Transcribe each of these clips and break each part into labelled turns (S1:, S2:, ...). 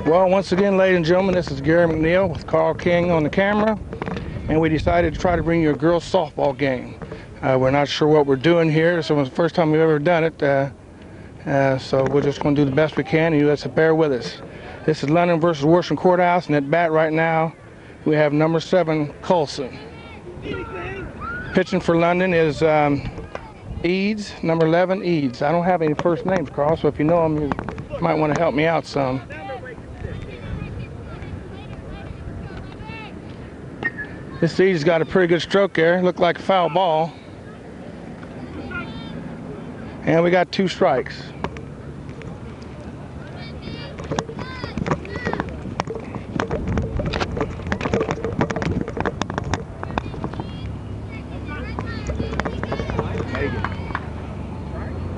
S1: Well, once again, ladies and gentlemen, this is Gary McNeil with Carl King on the camera, and we decided to try to bring you a girls softball game. We're not sure what we're doing here, so it's the first time we've ever done it, so we're just going to do the best we can, and you have to bear with us. This is London versus Washington Courthouse, and at bat right now we have number 7 Colson. Pitching for London is Eads, number 11 Eads. I don't have any first names, Carl, so if you know them, you might want to help me out some. This Eads got a pretty good stroke there. Looked like a foul ball. And we got 2 strikes.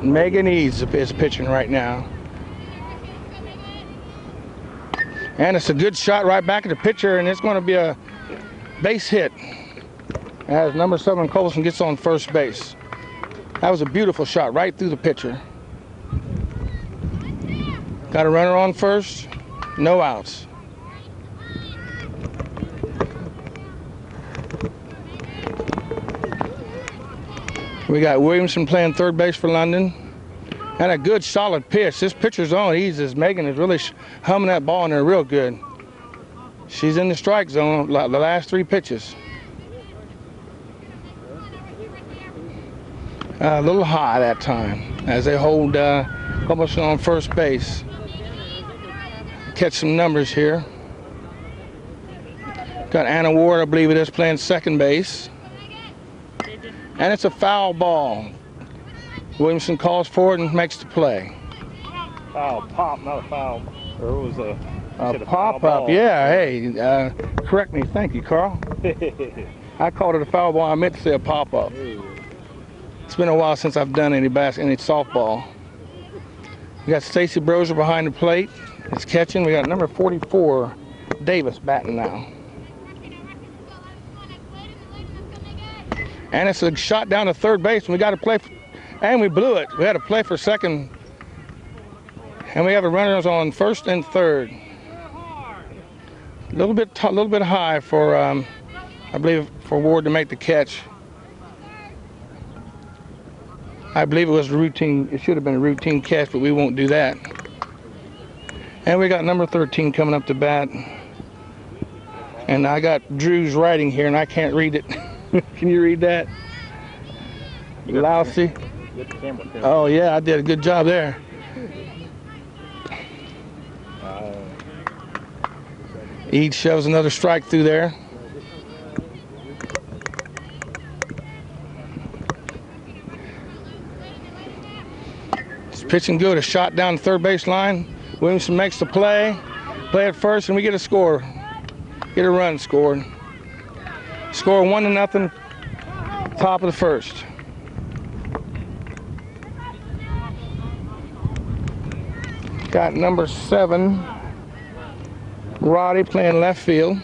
S1: Megan Eads is pitching right now. And it's a good shot right back at the pitcher, and it's going to be a base hit as number 7 Colson gets on first base. That was a beautiful shot right through the pitcher. Got a runner on first, no outs. We got Williamson playing third base for London. And a good solid pitch. This pitcher's on. Megan is really humming that ball in there real good. She's in the strike zone the last 3 pitches. A little high that time as they hold Williamson on first base. Catch some numbers here. Got Anna Ward, I believe it is, playing second base. And it's a foul ball. Williamson calls for it and makes the play.
S2: Foul pop, not a foul. Or it was a
S1: pop-up, yeah. Hey, correct me. Thank you, Carl. I called it a foul ball. I meant to say a pop-up. It's been a while since I've done any softball. We got Stacy Broser behind the plate. It's catching. We got number 44, Davis, batting now. And it's a shot down to third base, and we got to play, and we blew it. We had to play for second, and we have the runners on first and third. A little bit high for, I believe, for Ward to make the catch. I believe it was routine. It should have been a routine catch, but we won't do that. And we got number 13 coming up to bat, and I got Drew's writing here, and I can't read it. Can you read that? Lousy. Oh yeah, I did a good job there. Eads shoves another strike through there. It's pitching good. A shot down the third base line. Williamson makes the play. Play at first, and we get a score. Get a run scored. Score 1-0, top of the first. Got number 7, Roddy, playing left field.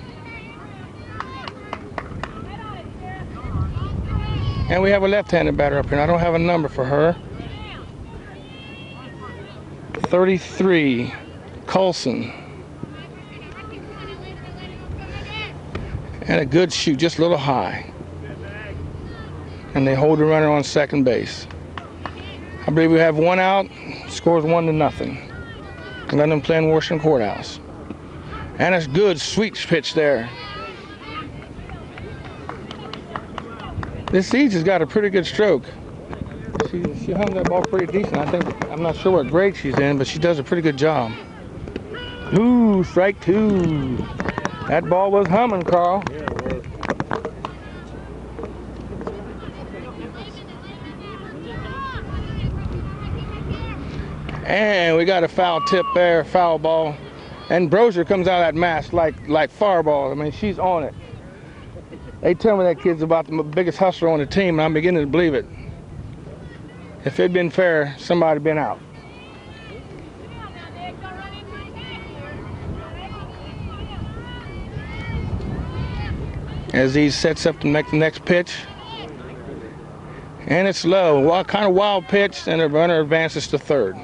S1: And we have a left-handed batter up here. I don't have a number for her. 33, Colson. And a good shoot, just a little high. And they hold the runner on second base. I believe we have 1 out. Scores 1-0. London playing Washington Courthouse. And it's good, sweet pitch there. This Eads has got a pretty good stroke. She hung that ball pretty decent. I'm not sure what grade she's in, but she does a pretty good job. Ooh, strike 2. That ball was humming, Carl.
S2: Yeah, it was.
S1: And we got a foul tip there, foul ball. And Broser comes out of that mask like fireball. I mean, she's on it. They tell me that kid's about the biggest hustler on the team, and I'm beginning to believe it. If it'd been fair, somebody'd been out. As he sets up to make the next pitch. And it's low, kind of wild pitch, and the runner advances to third.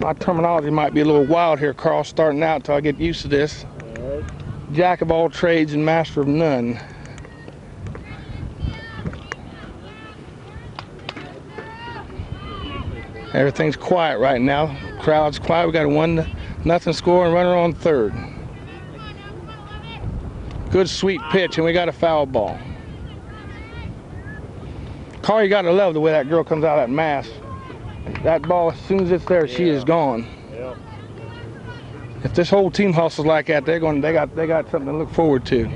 S1: My terminology might be a little wild here, Carl, starting out until I get used to this.
S2: All right.
S1: Jack of all trades and master of none. Everything's quiet right now. Crowd's quiet. We got a 1-0 score and runner on third. Good sweet pitch, and we got a foul ball. Carl, you gotta love the way that girl comes out of that mass. That ball, as soon as it's there, she is gone.
S2: Yeah.
S1: If this whole team hustles like that, they got something to look forward to.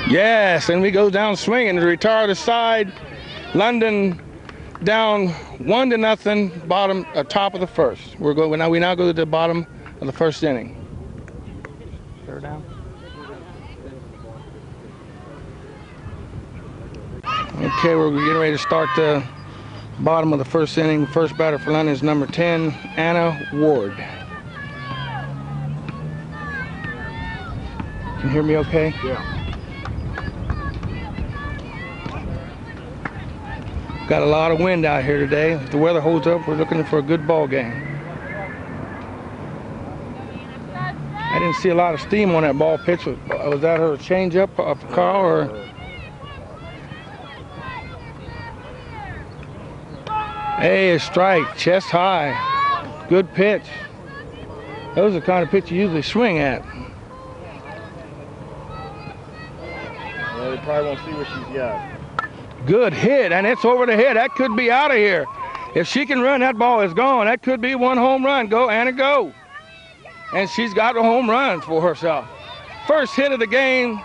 S1: Yes, and we go down swinging to retire the side. London down 1-0, bottom, top of the first. We now go to the bottom of the first inning. Third down. Okay, we're getting ready to start the bottom of the first inning. First batter for London is number 10, Anna Ward. Can you hear me okay?
S2: Yeah.
S1: Got a lot of wind out here today. If the weather holds up, we're looking for a good ball game. I didn't see a lot of steam on that ball pitch. Was that her changeup, Carl, or? Hey, a strike, chest high. Good pitch. Those are the kind of pitch you usually swing at.
S2: Well, they probably won't see what she's got.
S1: Good hit, and it's over the head. That could be out of here. If she can run, that ball is gone. That could be one home run. Go, Anna, go. And she's got a home run for herself. First hit of the game,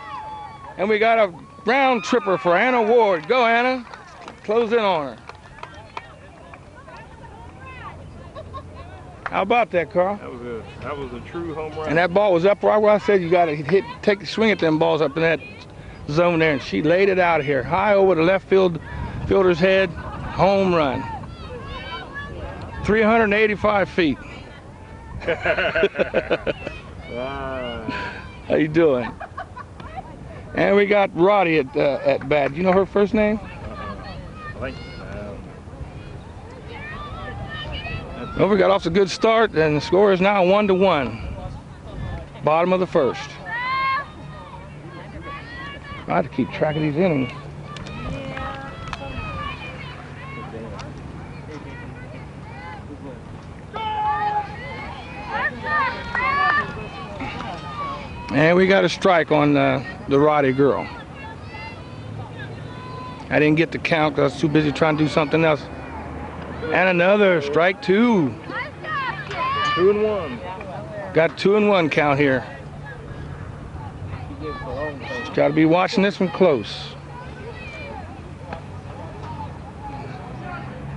S1: and we got a round tripper for Anna Ward. Go, Anna. Close in on her. How about that, Carl?
S2: That was a true home run.
S1: And that ball was up right where I said you got to swing at them balls up in that zone there, and she laid it out of here, high over the left fielder's head, home run. 385 feet. How you doing? And we got Roddy at bat. You know her first name?
S2: I think
S1: Well, we got off a good start, and the score is now 1-1. Bottom of the first. I have to keep track of these innings. And we got a strike on the Roddy girl. I didn't get the count because I was too busy trying to do something else. And another strike, 2.
S2: 2-1.
S1: Got 2-1 count here. Got to be watching this one close.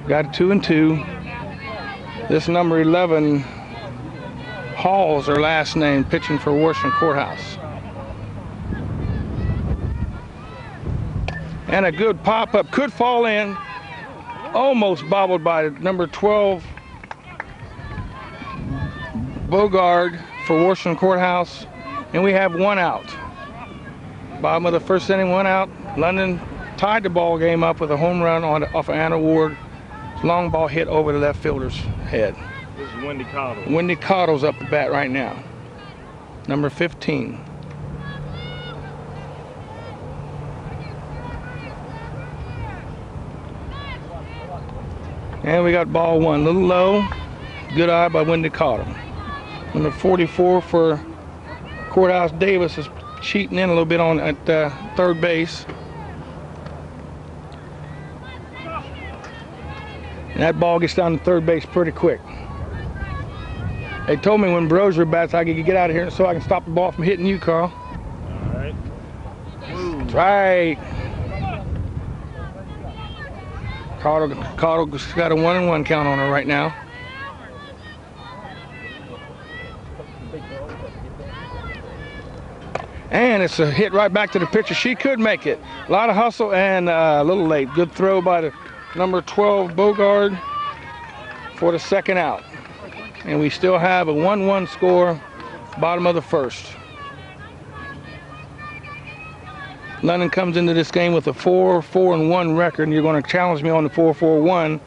S1: Got 2-2. This number 11, Hall's her last name, pitching for Washington Courthouse. And a good pop-up, could fall in. Almost bobbled by number 12, Bogard for Washington Courthouse. And we have 1 out. Bottom of the first inning, 1 out. London tied the ball game up with a home run off of Anna Ward. Long ball hit over the left fielder's head.
S2: This is Wendy Cottle.
S1: Wendy Cottle's up the bat right now. Number 15. And we got ball 1, a little low. Good eye by Wendy Cottle. Number 44 for Courthouse Davis is cheating in a little bit at third base. And that ball gets down to third base pretty quick. They told me when Brozier bats I could get out of here so I can stop the ball from hitting you, Carl.
S2: All right.
S1: Right. Cottle's got a 1-1 count on her right now. And it's a hit right back to the pitcher. She could make it. A lot of hustle and a little late. Good throw by the number 12 Bogard for the second out. And we still have a 1-1 score, bottom of the first. London comes into this game with a 4-4-1 record, and you're going to challenge me on the 4-4-1.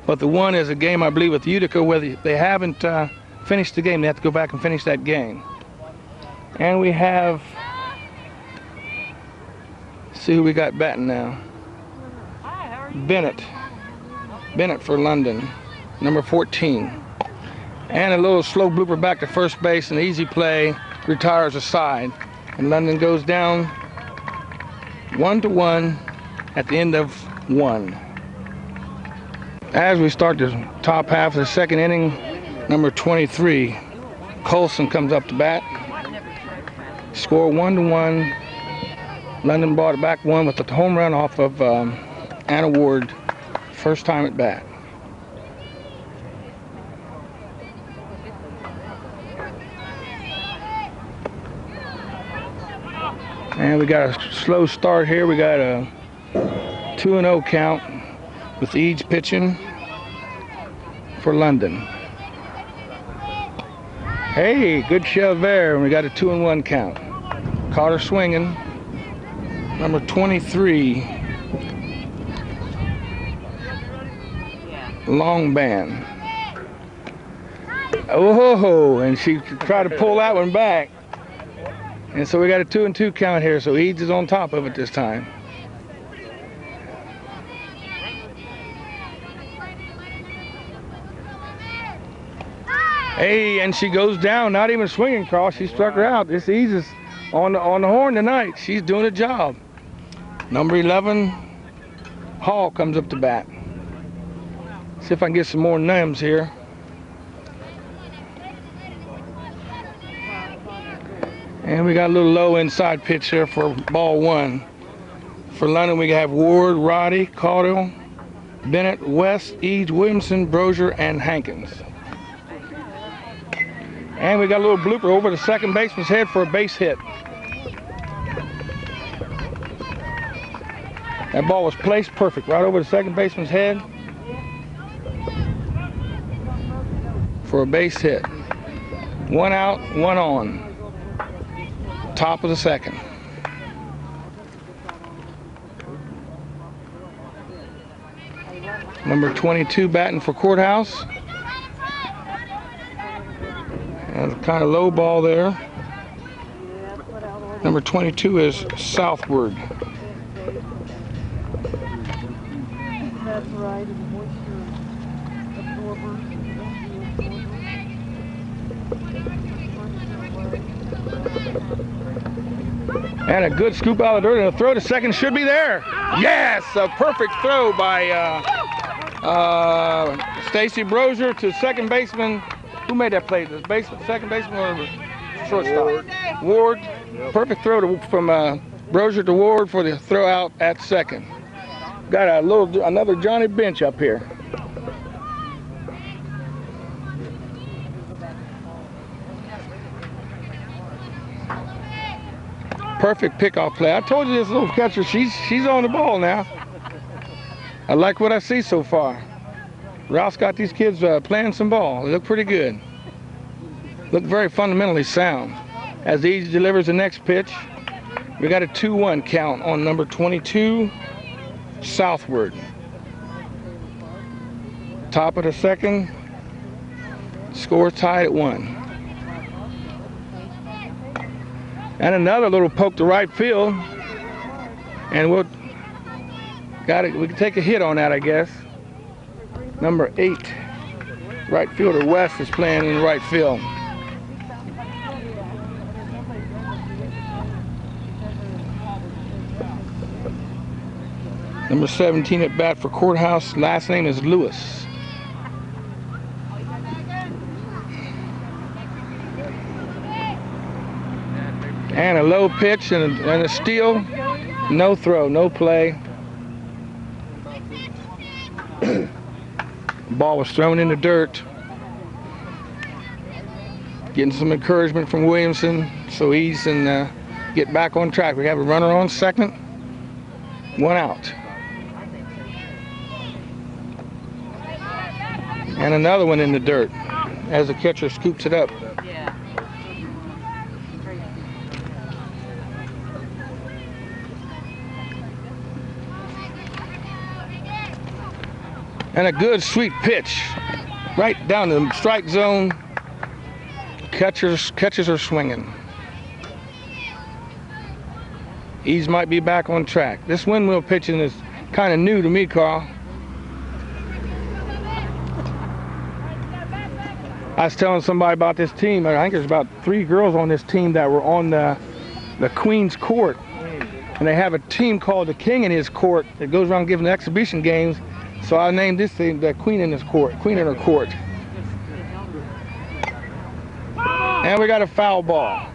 S1: But the 1 is a game, I believe, with Utica where they haven't finished the game. They have to go back and finish that game. And we have, see who we got batting now. Bennett for London, number 14. And a little slow blooper back to first base, an easy play, retires a side. And London goes down 1-1 at the end of 1. As we start the top half of the second inning, number 23, Colson comes up to bat. Score 1-1. London brought it back 1 with a home run off of Anna Ward, first time at bat. And we got a slow start here. We got a 2-0 count with Eads pitching for London. Hey, good shove there, and we got a 2-1 count. Caught her swinging. Number 23, Long Band. Oh, and she tried to pull that one back. And so we got a 2-2 count here, so Eads is on top of it this time. Hey, and she goes down, not even swinging across. She struck her out. This Eads is on the horn tonight. She's doing a job. Number 11, Hall comes up to bat. See if I can get some more names here. And we got a little low inside pitch here for ball 1. For London, we have Ward, Roddy, Caudill, Bennett, West, Eads, Williamson, Brozier, and Hankins. And we got a little blooper over the second baseman's head for a base hit. That ball was placed perfect, right over the second baseman's head for a base hit. 1 out, 1 on. Top of the second. Number 22 batting for Courthouse. And a kind of low ball there. Number 22 is Southward.
S3: That's right, and moisture absorbers.
S1: And a good scoop out of the dirt, and a throw to second should be there. Yes, a perfect throw by Stacy Brozier to second baseman. Who made that play? The second baseman or the shortstop? Ward. Yep. Perfect throw from Brozier to Ward for the throw out at second. Got another Johnny Bench up here. Perfect pickoff play. I told you this little catcher, she's on the ball now. I like what I see so far. Ralph's got these kids playing some ball. They look pretty good. Look very fundamentally sound. As Eads delivers the next pitch, we got a 2-1 count on number 22, Southward. Top of the second, score tied at 1. And another little poke to right field, and we can take a hit on that, I guess. Number 8, right fielder West is playing in right field. Number 17 at bat for Courthouse, last name is Lewis. And a low pitch and a steal. No throw, no play. Ball was thrown in the dirt. Getting some encouragement from Williamson so he can get back on track. We have a runner on second. 1 out. And another one in the dirt as the catcher scoops it up. And a good sweet pitch right down the strike zone. Catches her swinging. Ease might be back on track. This windmill pitching is kind of new to me, Carl. I was telling somebody about this team. I think there's about 3 girls on this team that were on the Queen's Court. And they have a team called the King in His Court that goes around giving exhibition games. So I named this thing the Queen in His Court, Queen in her Court. And we got a foul ball.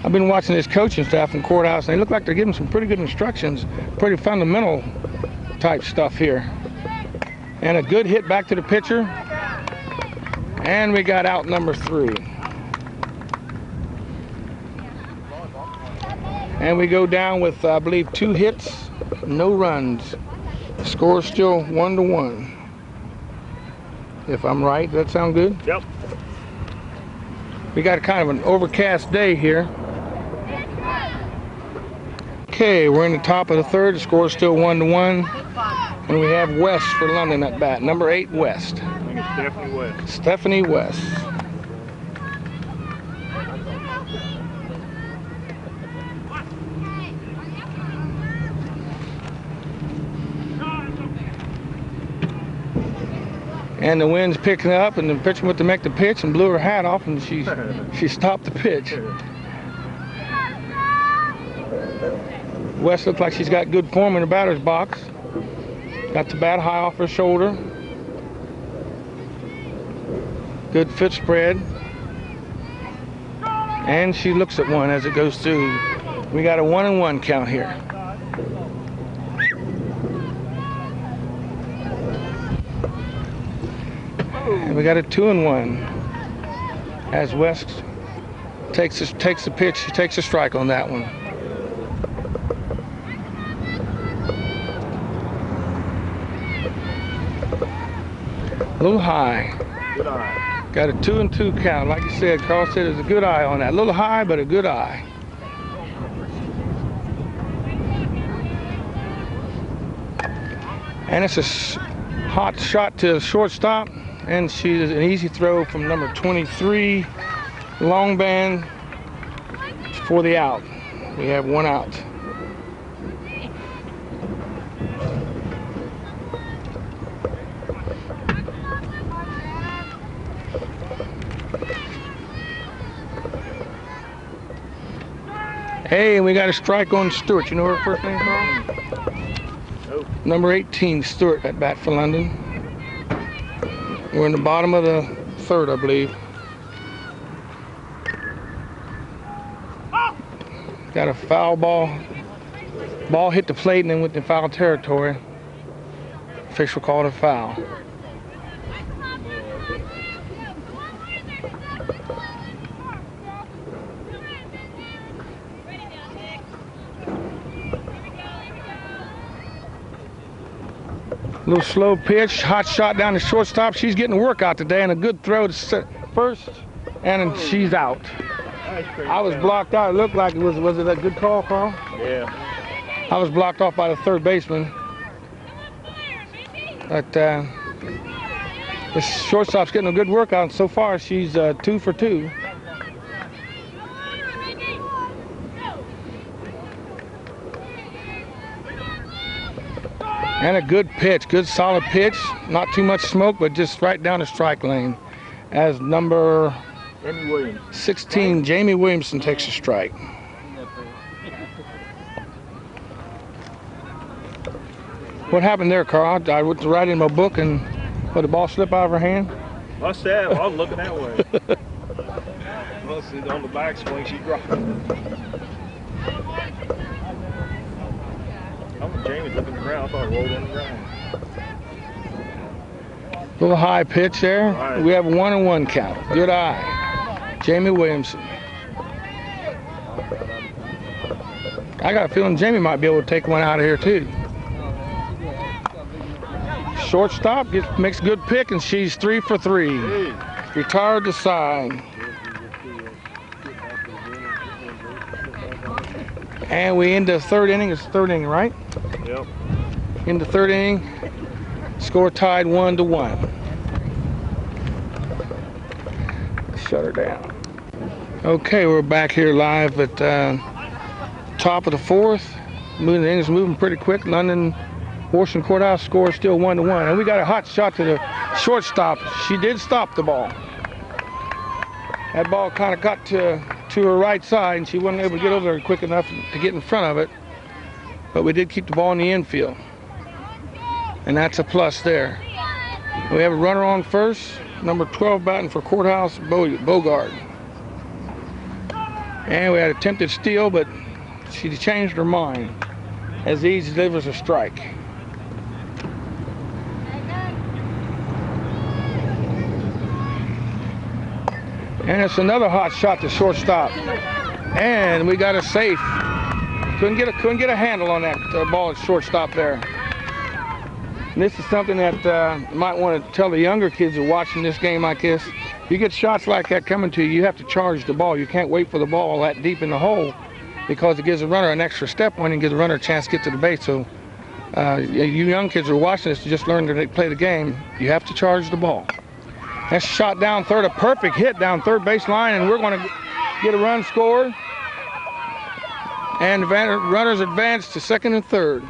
S1: I've been watching this coaching staff in Courthouse, and they look like they're giving some pretty good instructions, pretty fundamental type stuff here. And a good hit back to the pitcher. And we got out number 3. And we go down with, I believe, 2 hits, no runs. The score is still 1-1. If I'm right, does that sound good?
S2: Yep.
S1: We got kind of an overcast day here. Okay, we're in the top of the 3rd. The score is still 1-1. And we have West for London at bat. Number 8, West.
S2: I think it's Stephanie West.
S1: Stephanie West. And the wind's picking up, and the pitcher went to make the pitch and blew her hat off, and she stopped the pitch. West looks like she's got good form in the batter's box. Got the bat high off her shoulder. Good foot spread. And she looks at one as it goes through. We got a 1-1 count here. And we got a 2-1 as West takes the pitch, takes a strike on that one. A little high.
S2: Good eye.
S1: Got a 2-2 count. Like you said, Carl said there's a good eye on that. A little high, but a good eye. And it's a hot shot to shortstop. And she is an easy throw from number 23, long band, for the out. We have 1 out. Hey, we got a strike on Stewart. You know her first name, Carl?
S2: Oh.
S1: Number 18, Stewart at bat for London. We're in the bottom of the 3rd, I believe. Got a foul ball. Ball hit the plate and then went in foul territory. Official called a foul. Little slow pitch, hot shot down the shortstop. She's getting a workout today, and a good throw to first, and she's out. I was blocked out. It looked like was it a good call, Carl?
S2: Yeah.
S1: I was blocked off by the 3rd baseman. But this shortstop's getting a good workout, and so far she's 2 for 2. And a good pitch, good solid pitch. Not too much smoke, but just right down the strike lane. As number 16, Jamie Williamson, takes a strike. What happened there, Carl? I went to write in my book and let the ball slip out of her hand?
S2: Must have. I was looking that way. Must have on the backswing, she dropped it. Jamie's looking around. I thought it rolled on the ground.
S1: Little high pitch there.
S2: Right.
S1: We have a 1-1 count. Good eye. Jamie Williamson. I got a feeling Jamie might be able to take one out of here too. shortstop makes good pick, and she's 3 for 3. Retired to side. And we into third inning. It's third inning, right?
S2: Yep.
S1: In the third inning, score tied 1-1. Shut her down. Okay, we're back here live at top of the fourth. The innings moving pretty quick. London Washington Courthouse score is still 1-1. And we got a hot shot to the shortstop. She did stop the ball. That ball kind of got to her right side, and she wasn't able to get over there quick enough to get in front of it. But we did keep the ball in the infield. And that's a plus there. We have a runner on first, number 12 batting for Courthouse, Bogart. And we had attempted steal, but she changed her mind as he delivers a strike. And it's another hot shot to shortstop. And we got a safe. Couldn't get a handle on that ball at shortstop there. And this is something that you might want to tell the younger kids who are watching this game like this. If you get shots like that coming to you, you have to charge the ball. You can't wait for the ball that deep in the hole, because it gives the runner an extra step on and gives the runner a chance to get to the base. So you young kids who are watching this to just learn to play the game, you have to charge the ball. That's shot down third, a perfect hit down third baseline, and we're going to get a run scored. And runners advance to second and third.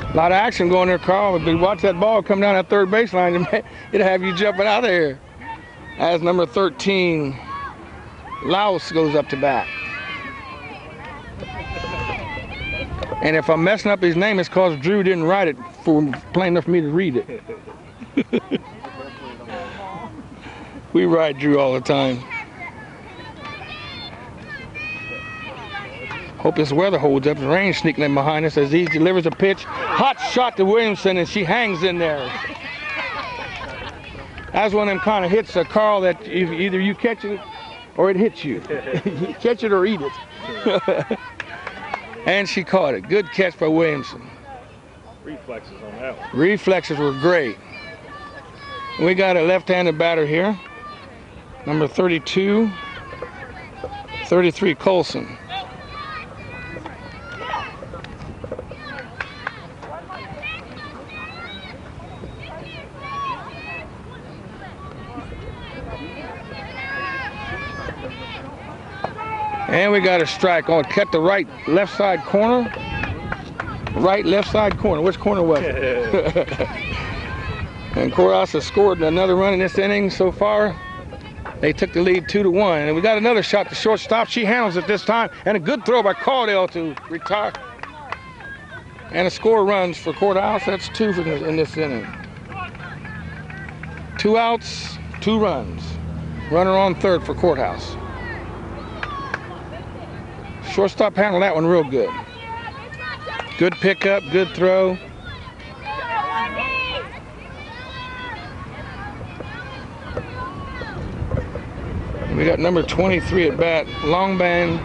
S1: A lot of action going there, Carl. But watch that ball come down that third baseline, it'll have you jumping out of there. As number 13, Laos, goes up to bat. And if I'm messing up his name, it's because Drew didn't write it plain enough for me to read it. We write Drew all the time. Hope this weather holds up. The rain sneaking in behind us as he delivers a pitch. Hot shot to Williamson, and she hangs in there. That's one of them kind of hits, Carl, that either you catch it or it hits you. You catch it or eat it. And she caught it. Good catch by Williamson.
S2: Reflexes on that one.
S1: Reflexes were great. We got a left-handed batter here. Number 32, 33, Colson. And we got a strike on, cut the left side corner. Right, left side corner. Which corner was it? And Courthouse has scored another run in this inning so far. They took the lead 2-1. And we got another shot to shortstop. She handles it this time. And a good throw by Caudill to retire. And a score runs for Courthouse. That's 2 in this inning. 2 outs, 2 runs. Runner on third for Courthouse. Shortstop handled that one real good. Good pickup, good throw. We got number 23 at bat, long band.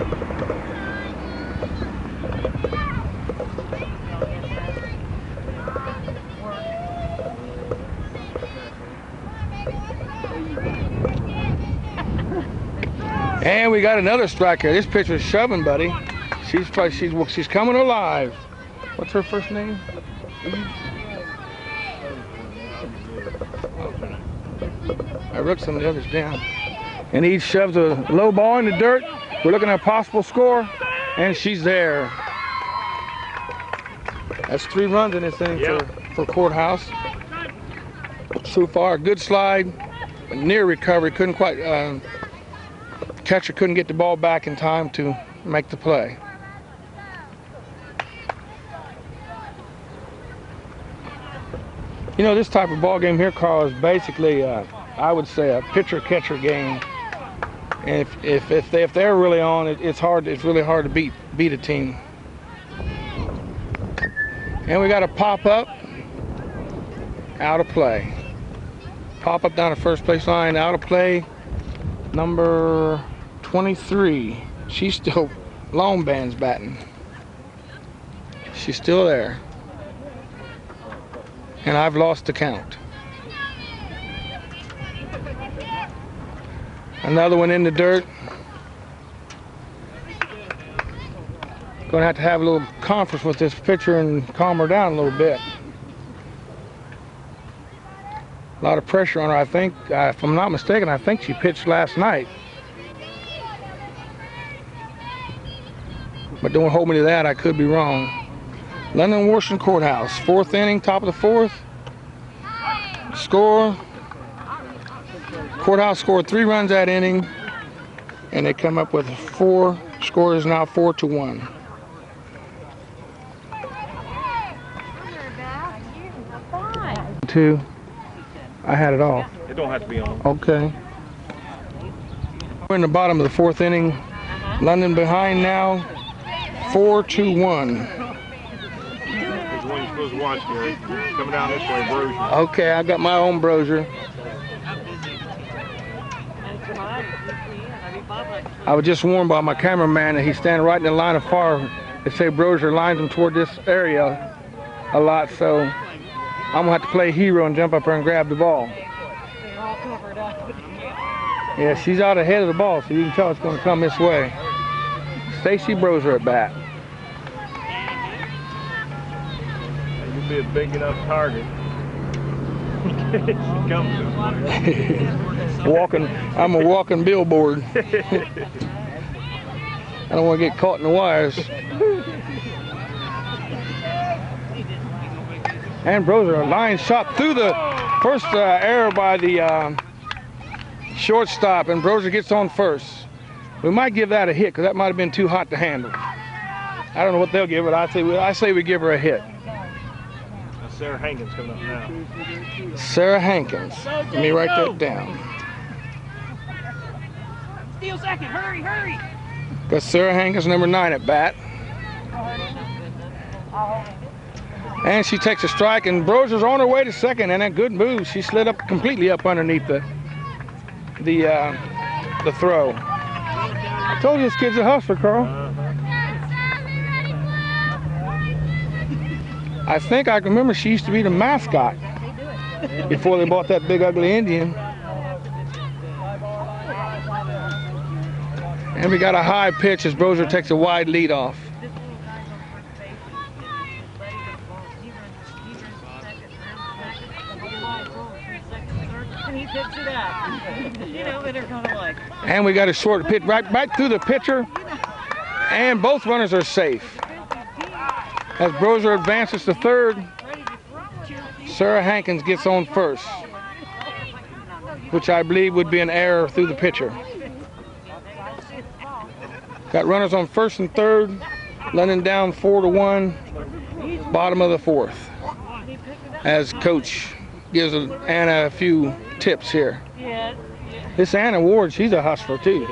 S1: And we got another striker. This pitcher's shoving, buddy. She's coming alive. What's her first name? I wrote some of the others down. And he shoves a low ball in the dirt. We're looking at a possible score, and she's there. That's 3 runs in this inning for Courthouse. So far, good slide, near recovery. Couldn't quite. Catcher couldn't get the ball back in time to make the play. You know, this type of ball game here, Carl, is basically, I would say, a pitcher-catcher game. And if they're really on, it's really hard to beat a team. And we got a pop up. out of play. Pop up down the first place line, out of play. Number 23. She's still long bands batting. She's still there. And I've lost the count. Another one in the dirt. Gonna have a little conference with this pitcher and calm her down a little bit. A lot of pressure on her, I think. If I'm not mistaken, I think she pitched last night. But don't hold me to that, I could be wrong. London Washington Courthouse, 4th inning, top of the 4th. Score. Courthouse scored 3 runs that inning, and they come up with 4. Score is now 4-1. Two. I had it all.
S2: It don't have to be on.
S1: Okay. We're in the bottom of the 4th inning. London behind now, 4-1.
S2: There's one you're supposed to watch, Gary. Coming down this way, brochure.
S1: Okay, I got my own brochure. I was just warned by my cameraman that he's standing right in the line of fire. They say brochure lines him toward this area a lot, so I'm gonna have to play hero and jump up there and grab the ball. Yeah, she's out ahead of the ball, so you can tell it's gonna come this way. Stacy Broser at bat.
S2: You'll be a big enough target. She comes to
S1: Walking, I'm a walking billboard. I don't want to get caught in the wires. And Broser, a line shot through the first error by the shortstop, and Broser gets on first. We might give that a hit because that might have been too hot to handle. I don't know what they'll give it. I say we give her a hit.
S2: Sarah Hankins coming up now.
S1: Sarah Hankins. Let me write that down.
S3: Steal second, hurry, hurry.
S1: Got Sarah Hankins, number 9 at bat. And she takes a strike, and Broser's on her way to second, and a good move. She slid up completely up underneath the throw. I told you this kid's a hustler, Carl. I think I can remember she used to be the mascot before they bought that big ugly Indian. And we got a high pitch as Broser takes a wide lead off. And we got a short pitch right through the pitcher, and both runners are safe. As Broser advances to third, Sarah Hankins gets on first, which I believe would be an error through the pitcher. Got runners on first and third, London down 4-1, bottom of the 4th. As Coach gives Anna a few tips here. This Anna Ward, she's a hustler too.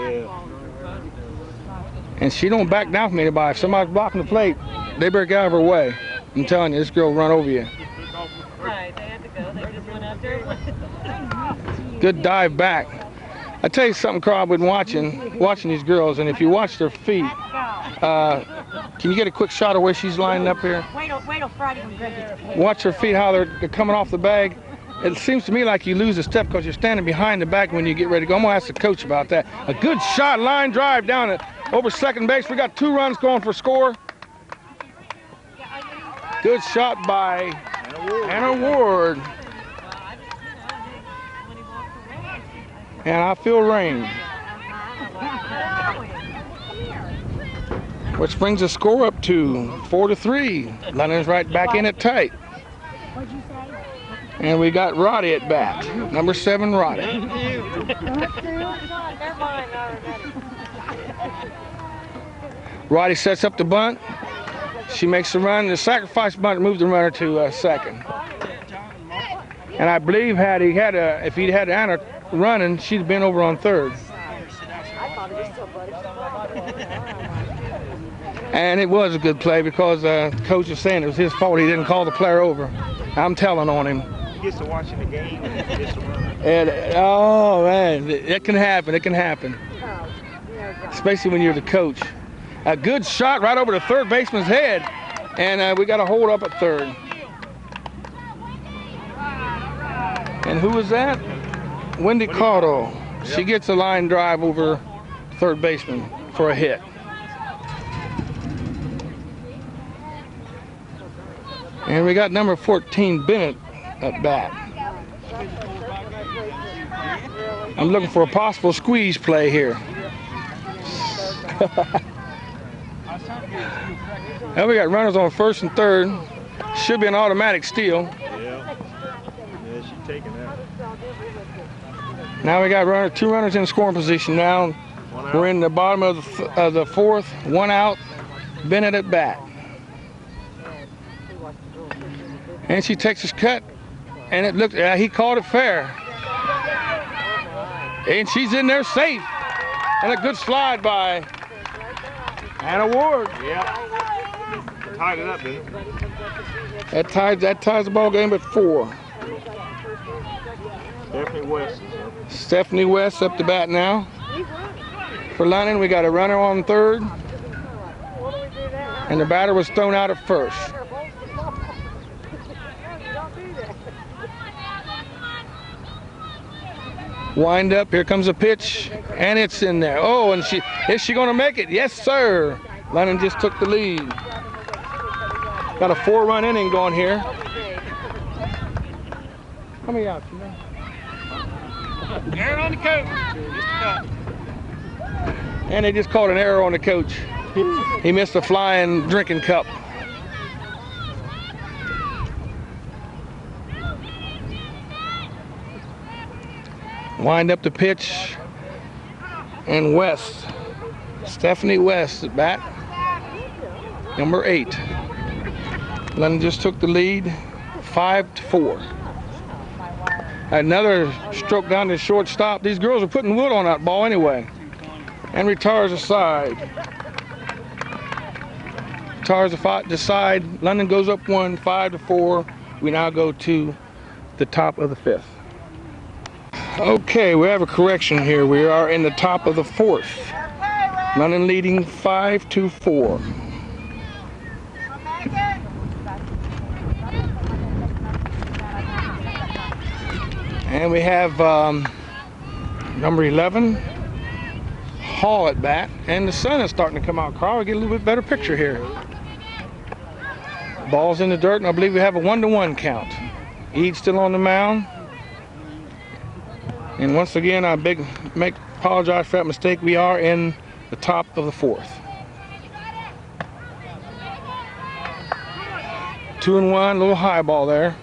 S1: And she don't back down from anybody. If somebody's blocking the plate, they better get out of her way. I'm telling you, this girl will run over you.
S3: Right, they had to go. They just went up there.
S1: Good dive back. I tell you something, Carl, I've been watching these girls, and if you watch their feet, can you get a quick shot of where she's lining up here?
S3: Wait till Friday when Greg gets paid.
S1: Watch her feet, how they're coming off the bag. It seems to me like you lose a step because you're standing behind the back when you get ready to go. I'm going to ask the coach about that. A good shot, line drive down it over second base. We got 2 runs going for score. Good shot by Anna Ward. And I feel rain. Which brings the score up to 4-3. London's right back in it tight. And we got Roddy at bat. Number 7, Roddy. Roddy sets up the bunt. She makes the run. The sacrifice bunt moves the runner to second. And I believe if he'd had Anna running, she'd have been over on third. And it was a good play because coach was saying it was his fault he didn't call the player over. I'm telling on him.
S2: gets to watching the game and he gets to run.
S1: And oh man, it can happen. It can happen, especially when you're the coach. A good shot right over the third baseman's head, and we got a hold up at third. And who was that? Wendy Caudill. She gets a line drive over third baseman for a hit. And we got number 14, Bennett, at bat. I'm looking for a possible squeeze play here. Now we got runners on first and third. Should be an automatic steal.
S2: Yeah, she's taking that.
S1: Now we got two runners in scoring position now. We're in the bottom of the fourth. One out. Bennett at bat. And she takes his cut, and it looked. He called it fair. And she's in there safe. And a good slide by Anna Ward.
S2: Yeah. Tied it up, didn't it?
S1: That ties the ball game at 4.
S2: Stephanie West.
S1: Stephanie West up to bat now. For London, we got a runner on third. And the batter was thrown out at first. Wind up, here comes a pitch, and it's in there. Oh, and is she gonna make it? Yes, sir. London just took the lead. Got a 4-run inning going here. How many outs, you know?
S2: Error on the coach. Just a cut.
S1: And they just called an error on the coach. He missed a flying drinking cup. Wind up the pitch, and West, Stephanie West at bat, number 8. London just took the lead, 5-4. Another stroke down to shortstop. These girls are putting wood on that ball anyway. And retires aside. Retires aside. London goes up 1, 5-4. We now go to the top of the 5th. Okay, we have a correction here. We are in the top of the 4th. London leading 5-4. And we have number 11, Hall at bat. And the sun is starting to come out, Carl. We get a little bit better picture here. Ball's in the dirt, and I believe we have a 1-1 count. Ede's still on the mound. And once again, I apologize for that mistake. We are in the top of the 4th. 2-1, a little high ball there.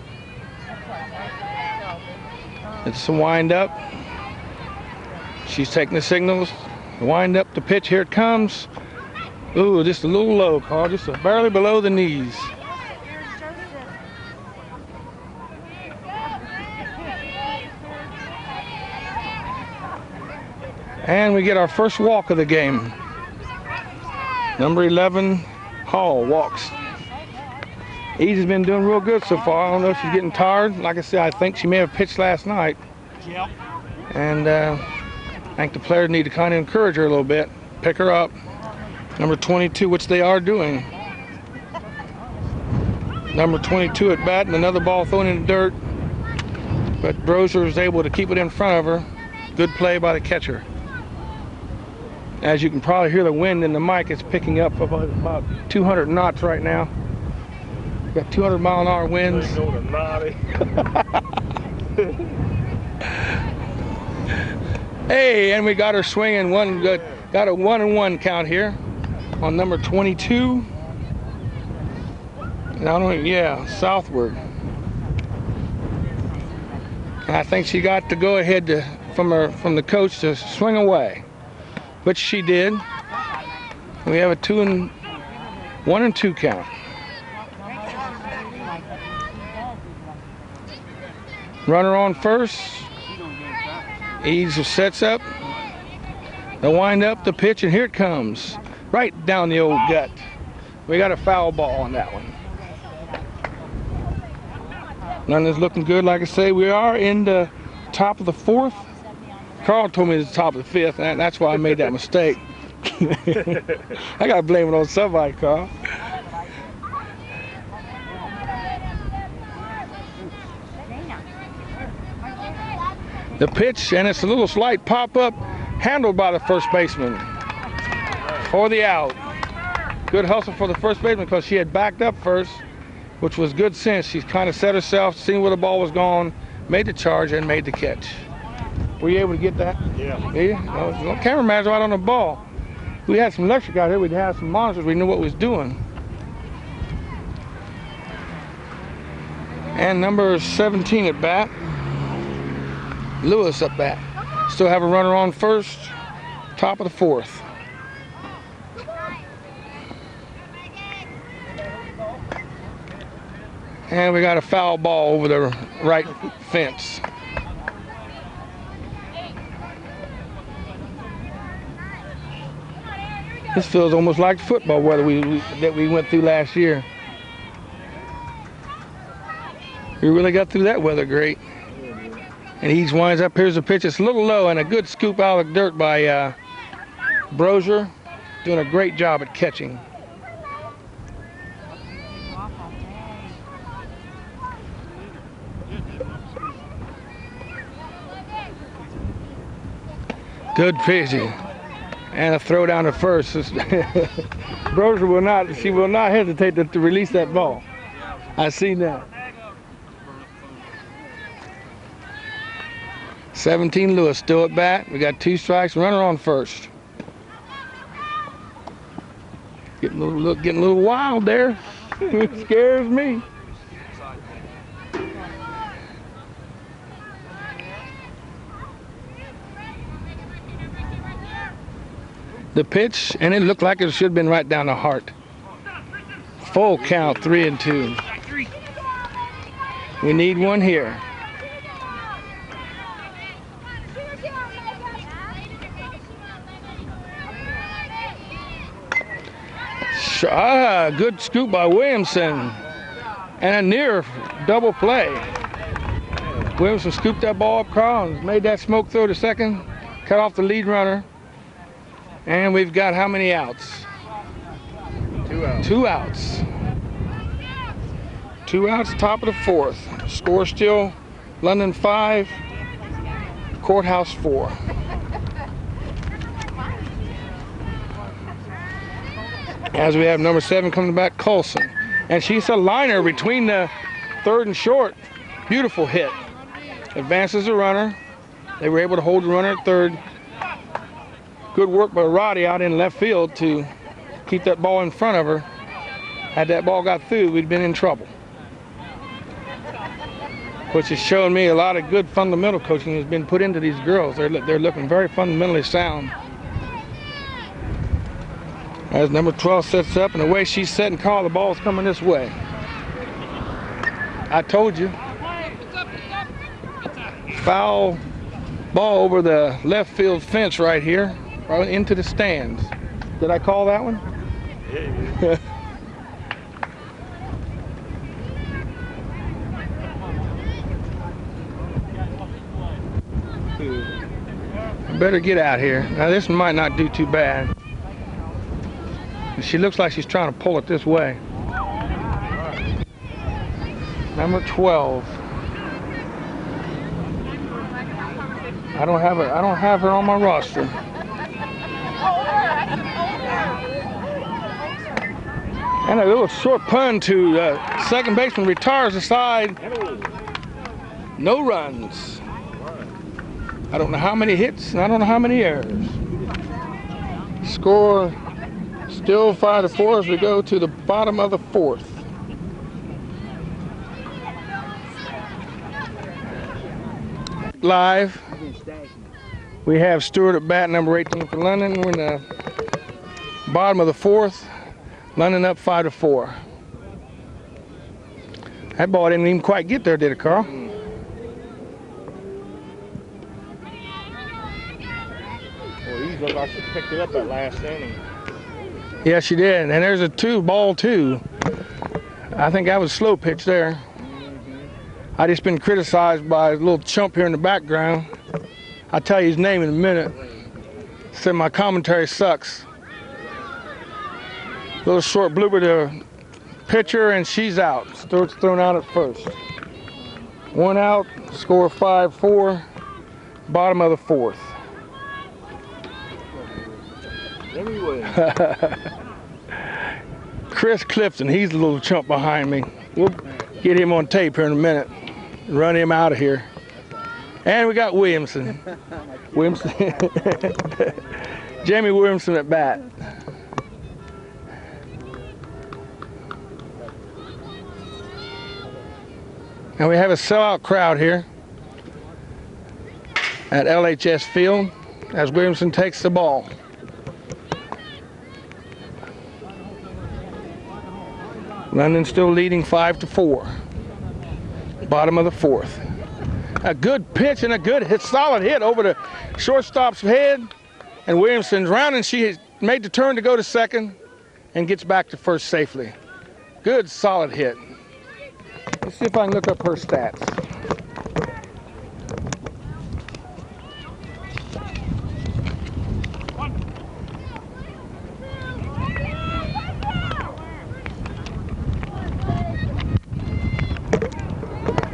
S1: It's a wind up. She's taking the signals. Wind up the pitch. Here it comes. Ooh, just a little low, Carl. Just barely below the knees. And we get our first walk of the game. Number 11, Hall, walks. Ede's been doing real good so far. I don't know if she's getting tired. Like I said, I think she may have pitched last night.
S2: Yep.
S1: And I think the players need to kind of encourage her a little bit, pick her up. Number 22, which they are doing. Number 22 at bat, and another ball thrown in the dirt. But Broser is able to keep it in front of her. Good play by the catcher. As you can probably hear the wind in the mic, it's picking up about 200 knots right now. We've got 200-mile-an-hour winds. Hey, and we got her swinging one good. Got a 1-1 count here on number 22. Southward. And I think she got to go ahead from the coach to swing away, which she did. We have a 1-2 count. Runner on first. Edes sets up. The wind up, the pitch, and here it comes. Right down the old gut. We got a foul ball on that one. London's looking good. Like I say, we are in the top of the 4th. Carl told me it's the top of the 5th, and that's why I made that mistake. I got to blame it on somebody, Carl. The pitch, and it's a little slight pop-up, handled by the first baseman for the out. Good hustle for the first baseman because she had backed up first, which was good sense. She's kind of set herself, seen where the ball was going, made the charge, and made the catch. Were you able to get that?
S2: Yeah.
S1: Yeah? No, cameraman's right on the ball. If we had some electric out here, we'd have some monitors, we knew what we was doing. And number 17 at bat. Lewis up bat. Still have a runner on first, top of the 4th. And we got a foul ball over the right fence. This feels almost like football weather that we went through last year. We really got through that weather great. And he winds up, here's the pitch. It's a little low, and a good scoop out of the dirt by Brozier. Doing a great job at catching. Good pitching. And a throw down to first. Brozier will not hesitate to release that ball. I seen that. 17 Lewis still at bat. We got 2 strikes, runner on first. Getting a little wild there. It scares me. The pitch, and it looked like it should have been right down the heart. Full count, 3-2. We need one here. Good scoop by Williamson. And a near double play. Williamson scooped that ball up, Carl, and made that smoke throw to second. Cut off the lead runner. And we've got how many outs?
S2: 2 outs.
S1: 2 outs. 2 outs, top of the 4th. Score still London 5, Courthouse 4. As we have number 7 coming back, Coulson. And she's a liner between the 3rd and short. Beautiful hit. Advances the runner. They were able to hold the runner at 3rd. Good work by Roddy out in left field to keep that ball in front of her. Had that ball got through, we'd been in trouble. Which is showing me a lot of good fundamental coaching has been put into these girls. They're looking very fundamentally sound. As number 12 sets up, and the way she's setting, Carl, the ball's coming this way. I told you. Foul ball over the left field fence right here, right into the stands. Did I call that one?
S2: Yeah.
S1: Better get out here. Now this might not do too bad. She looks like she's trying to pull it this way. Number 12. I don't have her on my roster. And a little short pun to second baseman, retires the side. No runs. I don't know how many hits, and I don't know how many errors. Score still 5-4 as we go to the bottom of the 4th. Live. We have Stewart at bat, number 18 for London. We're in the bottom of the 4th. London up 5-4. That ball didn't even quite get there, did it, Carl?
S2: Well, he looked like she picked it up that last inning.
S1: Yeah, she did. And there's a ball 2. I think that was a slow pitch there. I just been criticized by a little chump here in the background. I'll tell you his name in a minute. Said my commentary sucks. Little short blooper to pitcher, and she's out. Stewart's thrown out at first. 1 out, score 5-4, bottom of the 4th. Chris Clifton, he's a little chump behind me. We'll get him on tape here in a minute. Run him out of here. And we got Williamson. Jamie Williamson at bat. And we have a sellout crowd here at LHS Field as Williamson takes the ball. London still leading 5-4. Bottom of the 4th. A good pitch and a good hit, solid hit over the shortstop's head. And Williamson's rounding. She made the turn to go to second and gets back to first safely. Good, solid hit. Let's see if I can look up her stats.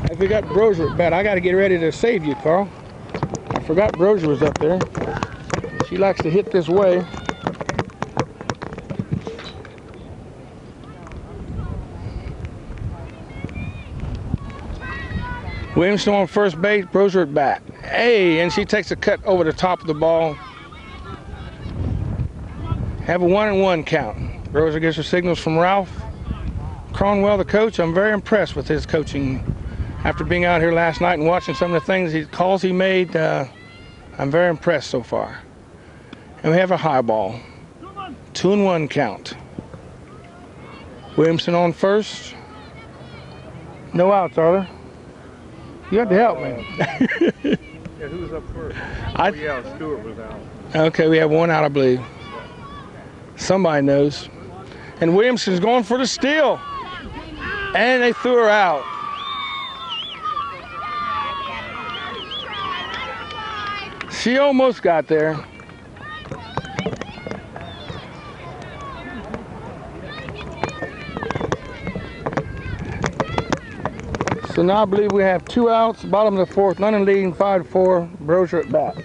S1: I forgot Brozier at bat. I got to get ready to save you, Carl. I forgot Brozier was up there. She likes to hit this way. Williamson on first base, Brozier at bat. Hey, and she takes a cut over the top of the ball. Have a 1-1 count. Brozier gets her signals from Ralph Cronwell, the coach. I'm very impressed with his coaching. After being out here last night and watching some of the calls he made, I'm very impressed so far. And we have a high ball. 2-1 count. Williamson on first. No outs, are there? You have to help me.
S2: Yeah, who was up first? Yeah, Stewart was out.
S1: Okay, we have 1 out, I believe. Somebody knows. And Williamson's going for the steal. And they threw her out. She almost got there. So now I believe we have 2 outs, bottom of the 4th, London leading 5-4, Brozier at bat.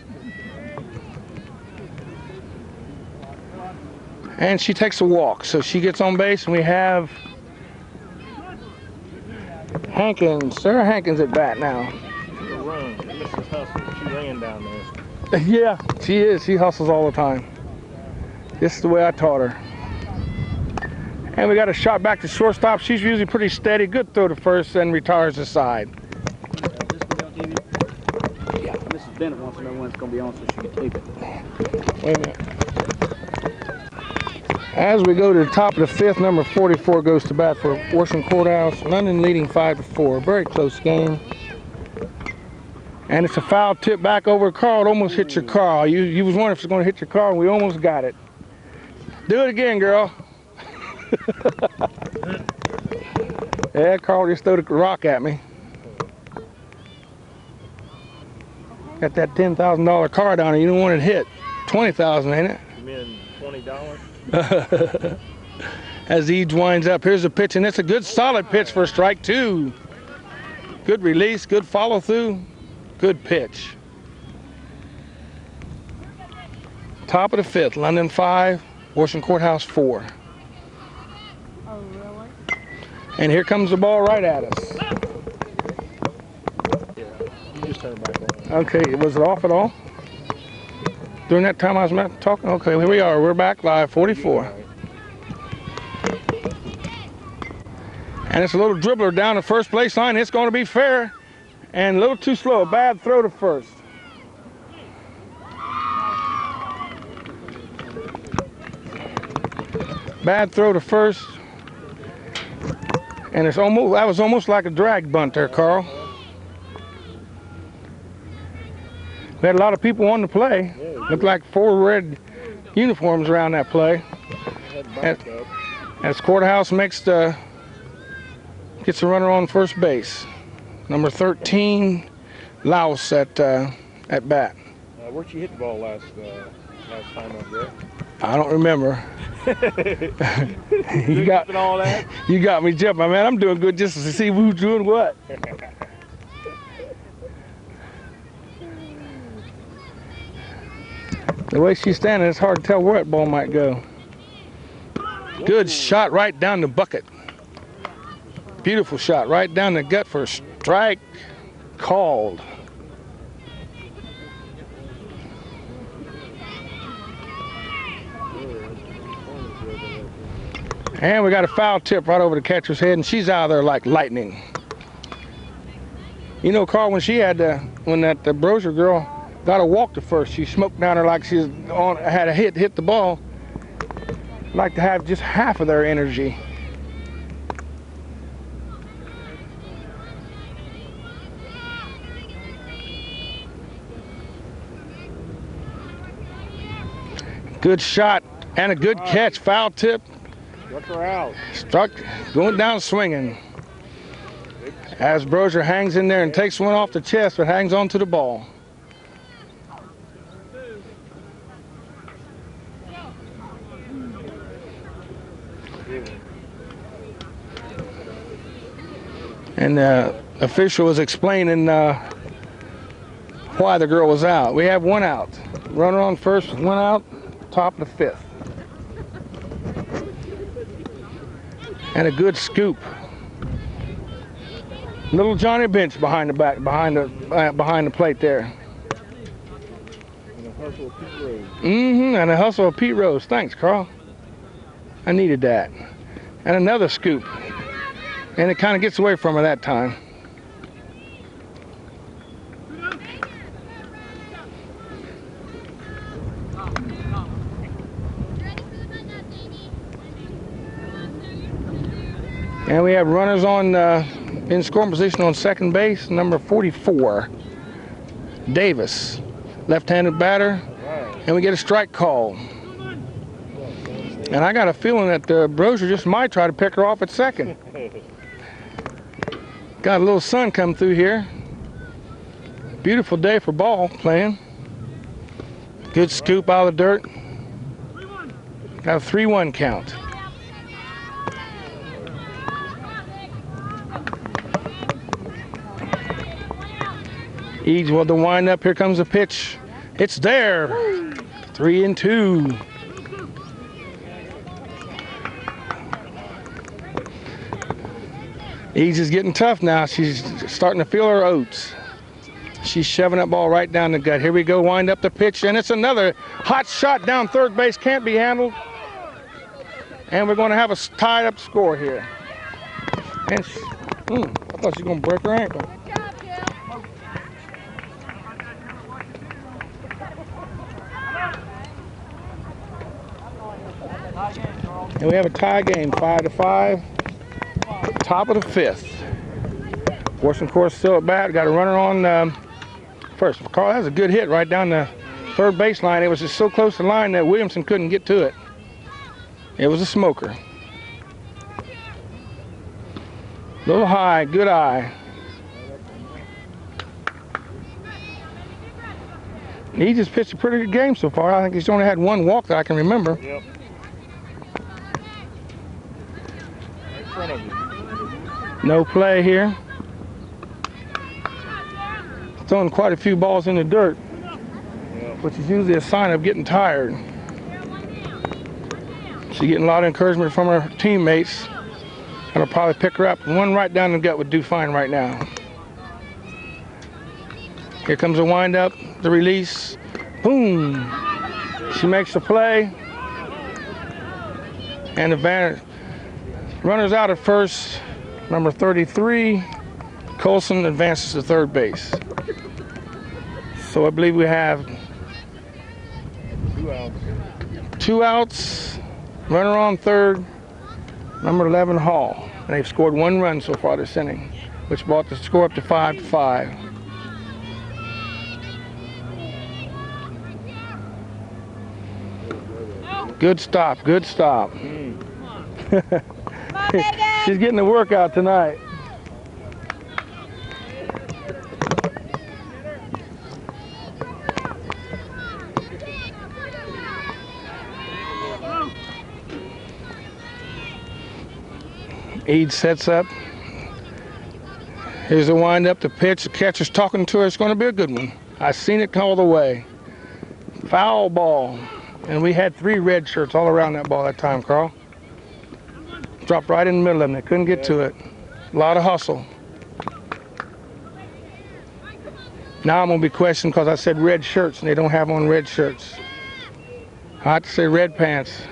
S1: And she takes a walk, so she gets on base, and we have Hankins, Sarah Hankins at bat now.
S2: Run, Mrs. Hustle, she ran down there.
S1: Yeah, she is. She hustles all the time. This is the way I taught her. And we got a shot back to shortstop. She's usually pretty steady. Good throw to first and retires the side.
S4: Yeah, Mrs. Bennett wants to know when it's going to be on so she can tape it.
S1: Wait a minute. As we go to the top of the 5th, number 44 goes to bat for Washington Courthouse. London leading 5-4. Very close game. And it's a foul tip back over Carl. It almost hit your car. You was wondering if it was going to hit your car, and we almost got it. Do it again, girl. Yeah, Carl just threw the rock at me. Got that $10,000 car down there. You don't want it hit. $20,000, ain't it?
S2: You mean $20?
S1: As Eads winds up, here's a pitch, and it's a good solid pitch for strike 2. Good release, good follow through. Good pitch. Top of the 5th, London 5, Washington Courthouse 4.
S3: Oh, really?
S1: And here comes the ball right at us.
S2: Yeah, you just turned back on.
S1: Okay, was it off at all? During that time I was talking? Okay, here we are. We're back live, 44. And it's a little dribbler down the first base line. It's going to be fair. And a little too slow. A bad throw to first. Bad throw to first. And it's almost, that was almost like a drag bunt there, Carl. We had a lot of people on the play. Looked like 4 red uniforms around that play. As Courthouse gets a runner on first base. number 13, Laos at bat.
S2: Where'd you hit the ball last time up there?
S1: I don't remember. you got me jumping, man. I'm doing good just to see who's doing what. The way she's standing, it's hard to tell where that ball might go. Good shot right down the bucket. Beautiful shot right down the gut for a strike. Called. And we got a foul tip right over the catcher's head, and she's out of there like lightning. You know, Carl, when that Brosier girl got a walk to first, she smoked down her like she's had a hit the ball. Like to have just half of their energy. Good shot and a good catch. Foul tip.
S2: Struck her out.
S1: Struck, going down swinging. As Brosier hangs in there and takes one off the chest, but hangs on to the ball. And the official was explaining why the girl was out. We have one out. Runner on first, one out, top of the fifth. And a good scoop. Little Johnny Bench behind the plate there.
S2: And a hustle of Pete Rose.
S1: And a hustle of Pete Rose. Thanks, Carl. I needed that. And another scoop. And it kind of gets away from her that time. And we have runners on in scoring position on second base, number 44, Davis, left-handed batter, and we get a strike call. And I got a feeling that Brosier just might try to pick her off at second. Got a little sun come through here. Beautiful day for ball playing. Good scoop out of the dirt. Got a 3-1 count. Eads with the wind up. Here comes the pitch. It's there. 3-2. Eads is getting tough now. She's starting to feel her oats. She's shoving that ball right down the gut. Here we go, wind up the pitch, and it's another hot shot down third base. Can't be handled. And we're going to have a tied up score here. And I thought she was going to break her ankle. And we have a tie game, 5-5. Top of the fifth. Washington course still at bat. Got a runner on first. Carl has a good hit right down the third base line. It was just so close to the line that Williamson couldn't get to it. It was a smoker. A little high, good eye. He just pitched a pretty good game so far. I think he's only had one walk that I can remember.
S2: Yep. Right in front of you.
S1: No play here. Throwing quite a few balls in the dirt, which is usually a sign of getting tired. She's getting a lot of encouragement from her teammates. That'll probably pick her up. One right down the gut would do fine right now. Here comes the windup, the release. Boom! She makes the play. And the runner's out at first. Number 33, Colson advances to third base. So I believe we have
S2: 2 outs.
S1: 2 outs, runner on third, number 11, Hall. And they've scored 1 run so far this inning, which brought the score up to 5-5. Good stop, good stop. She's getting a workout tonight. Eads sets up. Here's the wind up, the pitch. The catcher's talking to her. It's going to be a good one. I seen it all the way. Foul ball. And we had 3 red shirts all around that ball that time, Carl. Dropped right in the middle of them. They couldn't get to it. A lot of hustle. Now I'm going to be questioned because I said red shirts and they don't have on red shirts. I have to say red pants.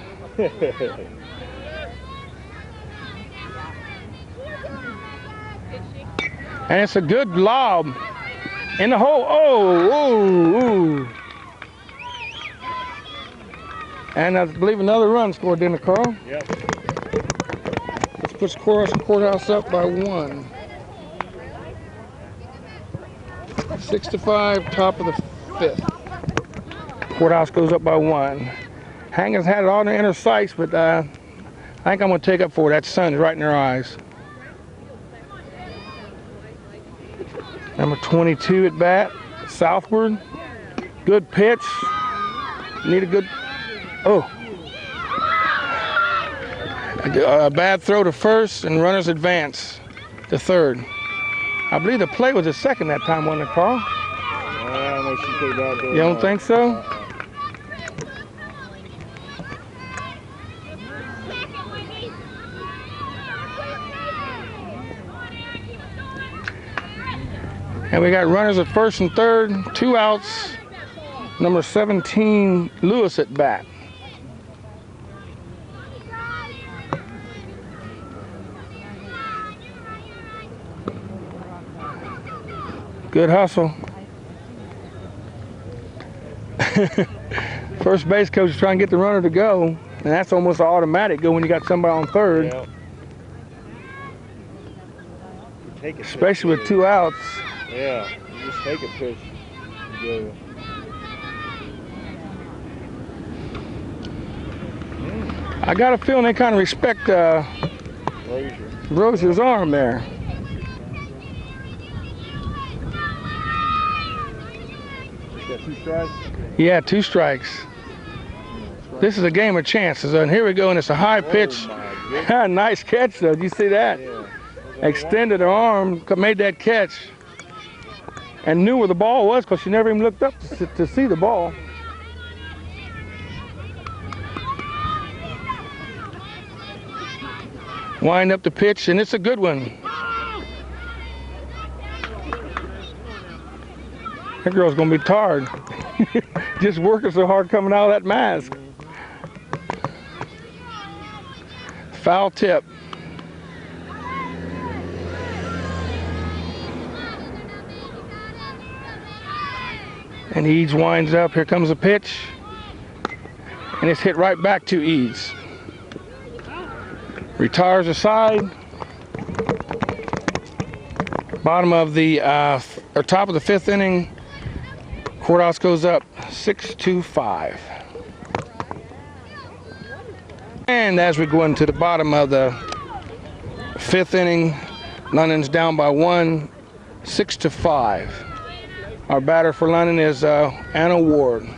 S1: And it's a good lob in the hole. Oh. And I believe another run scored, didn't it, Carl?
S2: Yep.
S1: This puts Courthouse up by 1. 6-5, top of the 5th. Courthouse goes up by 1. Hangers had it all in their inner sights, but I think I'm going to take up for it. That sun's right in their eyes. Number 22 at bat, southward. Good pitch. Need a good. Oh. A bad throw to first, and runners advance to third. I believe the play was a second that time, wasn't it, Carl?
S2: I don't know if she put it out there.
S1: You don't think so? And we got runners at first and third, 2 outs. Number 17, Lewis at bat. Good hustle. First base coach is trying to get the runner to go, and that's almost an automatic go when you got somebody on third.
S2: Yeah.
S1: Especially with 2 outs.
S2: Yeah, you just take a pitch. Go.
S1: I got a feeling they kind of respect Rozier's arm there.
S2: Got 2 strikes?
S1: Yeah, 2 strikes. This is a game of chances, and here we go, and it's a high pitch. Nice catch, though. Did you see that?
S2: Yeah.
S1: Extended her arm, made that catch, and knew where the ball was because she never even looked up to see the ball. Wind up the pitch, and it's a good one. That girl's gonna be tired. Just working so hard coming out of that mask. Foul tip. And Eads winds up. Here comes a pitch. And it's hit right back to Eads. Retires aside. Bottom of the, or top of the 5th inning. Courthouse goes up 6-5. And as we go into the bottom of the 5th inning, London's down by 1, 6-5. Our batter for London is Anna Ward.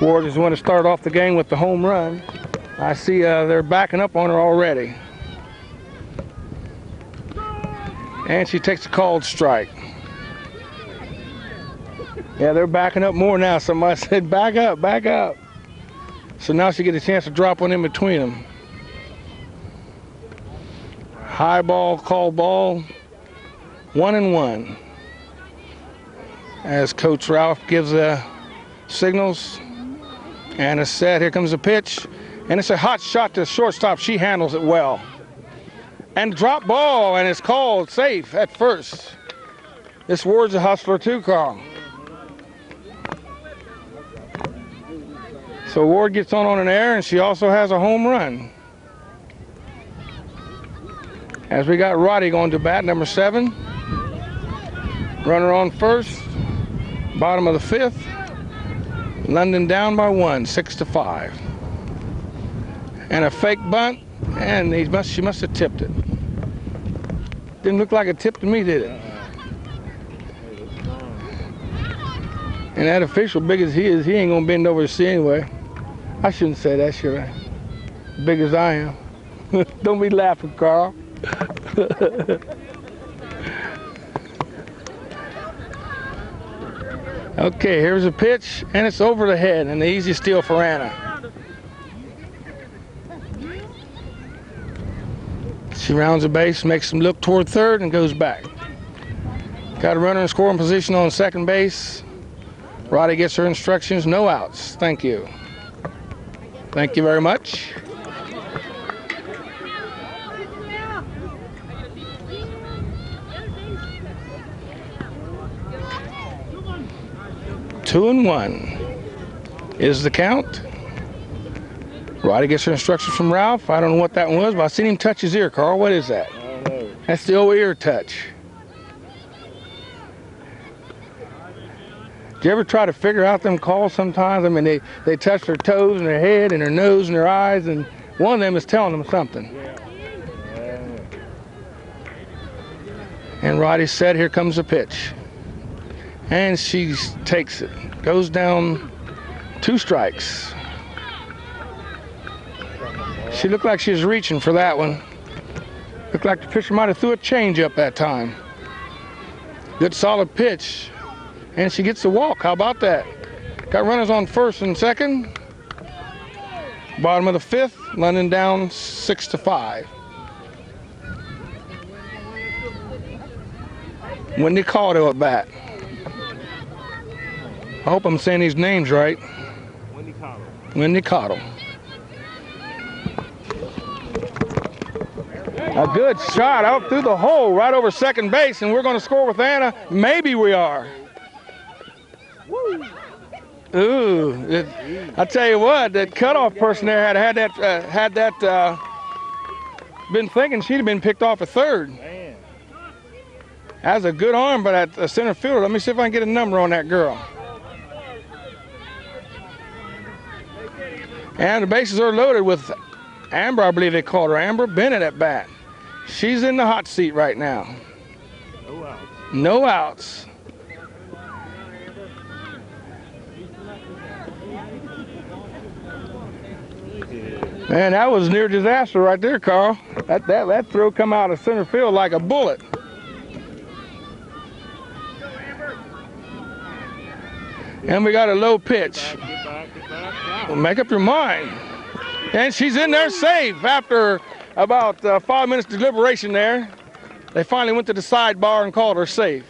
S1: Ward is the one to start off the game with the home run. I see they're backing up on her already. And she takes a called strike. Yeah, they're backing up more now. Somebody said, back up, back up. So now she gets a chance to drop one in between them. High ball, call ball, 1-1. As Coach Ralph gives the signals. And it's set, here comes the pitch. And it's a hot shot to shortstop. She handles it well. And drop ball, and it's called safe at first. This Ward's a hustler too, Carl. So Ward gets on an air, and she also has a home run. As we got Roddy going to bat, number 7. Runner on first, bottom of the 5th. London down by 1, 6-5. And a fake bunt, and she must have tipped it. Didn't look like a tip to me, did it? And that official, big as he is, he ain't gonna bend over to see anyway. I shouldn't say that, should I? Big as I am. Don't be laughing, Carl. Okay, here's a pitch, and it's over the head, and the easy steal for Anna. She rounds the base, makes him look toward third, and goes back. Got a runner in scoring position on second base. Roddy gets her instructions, no outs. Thank you. Thank you very much. Two and one is the count. Roddy gets her instructions from Ralph. I don't know what that one was, but I seen him touch his ear, Carl. What is that?
S2: I don't know.
S1: That's the old ear touch. Do you ever try to figure out them calls sometimes? I mean, they touch their toes and their head and their nose and their eyes, and one of them is telling them something. And Roddy said, here comes the pitch. And she takes it. Goes down 2 strikes. She looked like she was reaching for that one. Looked like the pitcher might have threw a change up that time. Good solid pitch. And she gets the walk. How about that? Got runners on first and second. Bottom of the 5th, London down 6-5. Wendy Caudill at bat. I hope I'm saying these names right.
S2: Wendy Caudill.
S1: Wendy Caudill. A good shot out through the hole, right over second base, and we're going to score with Anna. Maybe we are. Ooh, I tell you what, that cutoff person there had been thinking she'd have been picked off at third.
S2: Man.
S1: That's a good arm, but at the center fielder. Let me see if I can get a number on that girl. And the bases are loaded with Amber, I believe they called her, Amber Bennett at bat. She's in the hot seat right now.
S2: No outs.
S1: No outs. Man, that was near disaster right there, Carl. That throw come out of center field like a bullet. And we got a low pitch.
S2: Get back.
S1: Well, make up your mind. And she's in there safe after about 5 minutes deliberation there. They finally went to the sidebar and called her safe.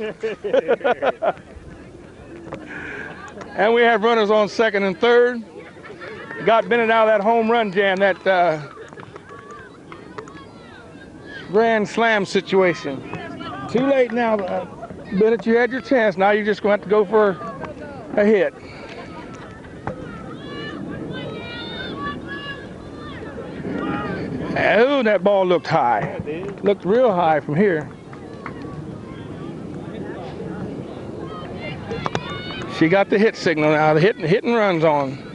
S1: And we have runners on second and third. Got Bennett out of that home run jam, that grand slam situation. Too late now, Bennett, you had your chance. Now you're just going to have to go for a hit. Oh, that ball looked high. Looked real high from here. She got the hit signal now. The hit and runs on.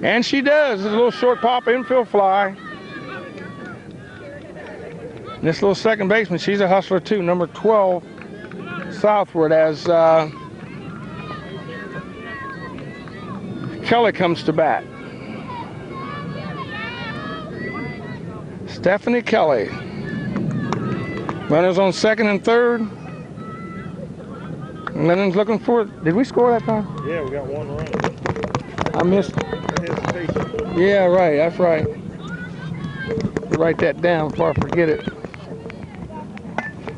S1: And she does. It's a little short pop infield fly. And this little second baseman, she's a hustler too. Number 12 southward as Kelly comes to bat. Stephanie Kelly. Runners on second and third. And Lennon's looking for it. Did we score that time?
S2: Yeah, we got 1 run.
S1: I missed. Yeah, right. That's right. Write that down before I forget it.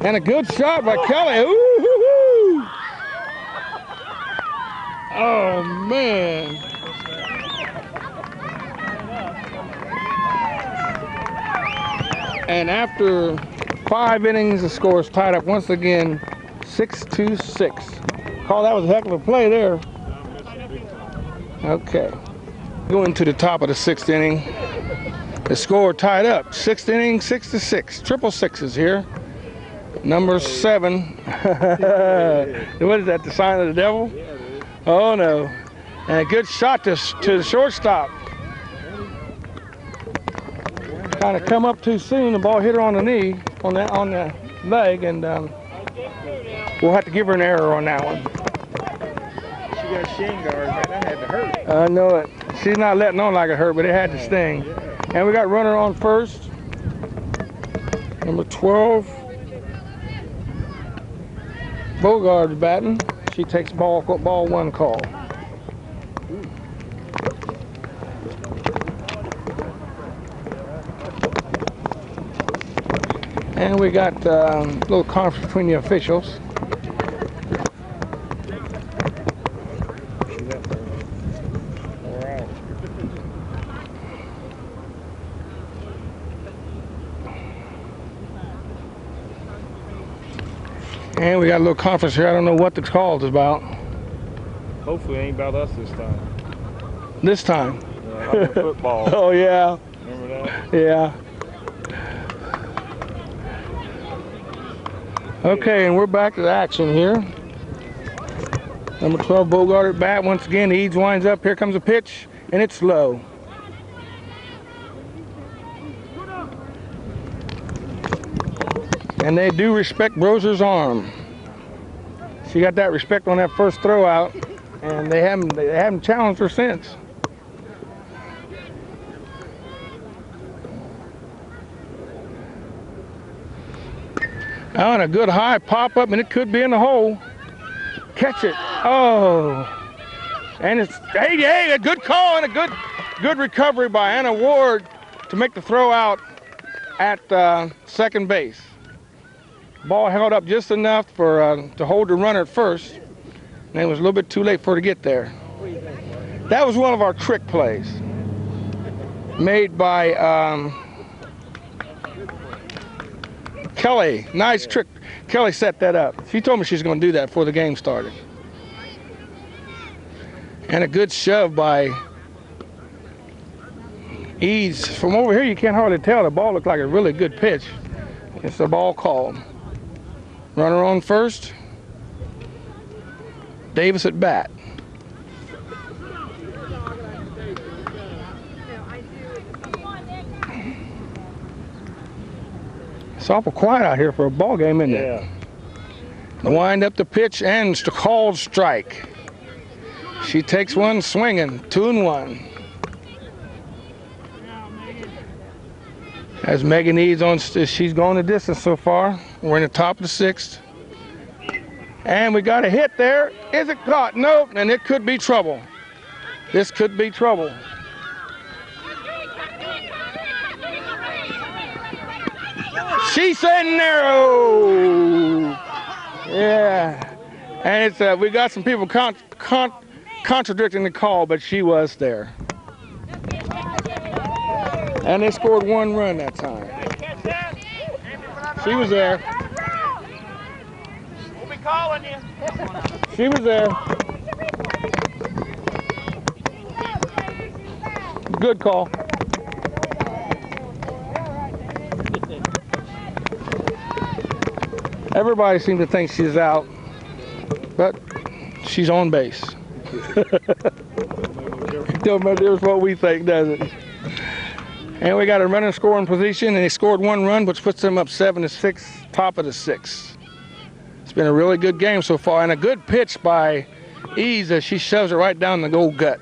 S1: And a good shot by Kelly. Ooh, hoo, hoo. Oh, man. And after 5 innings, the score is tied up once again, 6-6. Carl, that was a heck of a play there. Okay. Going to the top of the 6th inning. The score tied up. 6th inning, 6-6. Triple sixes here. Number 7. What is that, the sign of the devil? Oh, no. And a good shot to the shortstop. Kind of come up too soon. The ball hit her on the knee, on the leg, and we'll have to give her an error on that one.
S2: She got shin guard, man. That had to hurt.
S1: I know it. She's not letting on like it hurt, but it had to sting. And we got runner on first. Number 12, Bogard's batting. She takes ball one call. And we got a little conference between the officials. And we got a little conference here. I don't know what the call is about.
S2: Hopefully it ain't about us this time.
S1: This time?
S2: Yeah, like football.
S1: Oh, yeah.
S2: Remember that?
S1: Yeah. Okay, and we're back to the action here. Number 12, Bogart at bat. Once again, Eads winds up. Here comes a pitch, and it's low. And they do respect Broser's arm. She got that respect on that first throw out, and they haven't challenged her since. Oh, and a good high pop up, and it could be in the hole. Catch it. Oh. And it's, hey, a good call and a good recovery by Anna Ward to make the throw out at second base. Ball held up just enough for to hold the runner at first, and it was a little bit too late for her to get there. That was one of our trick plays made by Kelly. Nice trick. Kelly set that up. She told me she's going to do that before the game started. And a good shove by Eads. From over here, you can't hardly tell. The ball looked like a really good pitch. It's a ball called. Runner on first. Davis at bat. It's awful quiet out here for a ball game, isn't it?
S2: Yeah.
S1: The wind up the pitch and it's a called strike. She takes one swinging, 2-1. As Megan Eads on, she's gone the distance so far. We're in the top of the sixth. And we got a hit there. Is it caught? Nope, and it could be trouble. This could be trouble. She said narrow. Yeah. And it's we got some people contradicting the call, but she was there. And they scored one run that time. She was there.
S2: We'll be calling you.
S1: She was there. Good call. Everybody seems to think she's out, but she's on base. Don't matter difference what we think, does it? And we got a runner scoring position, and they scored one run, which puts them up 7-6, top of the sixth. It's been a really good game so far, and a good pitch by Eads as she shoves it right down the goal gut.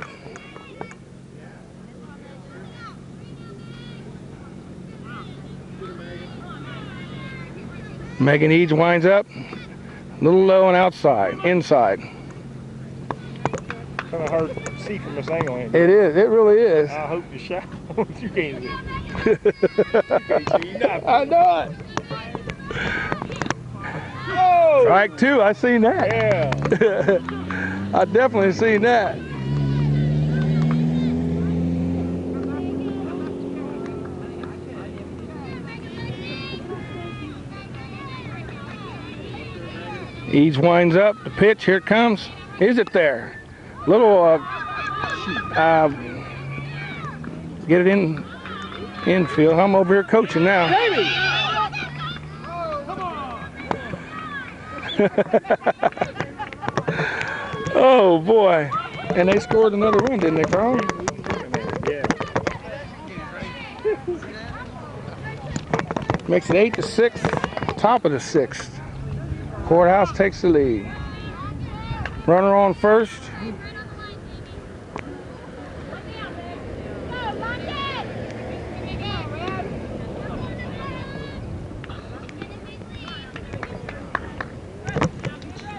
S1: Megan Eads winds up, a little low and outside, inside.
S2: Kind of hard to see from this angle. Ain't
S1: It is, it really is.
S2: I hope you shot. You can't see. You can't see nothing.
S1: I know it.
S2: Oh!
S1: Strike two, I seen that.
S2: Yeah.
S1: I definitely seen that. Eads winds up, the pitch, here it comes. Is it there? Little, get it in infield. I'm over here coaching now.
S2: Baby!
S1: Oh boy. And they scored another run, didn't they, Carl?
S2: Yeah.
S1: Makes it 8-6, top of the sixth. Courthouse takes the lead. Runner on first.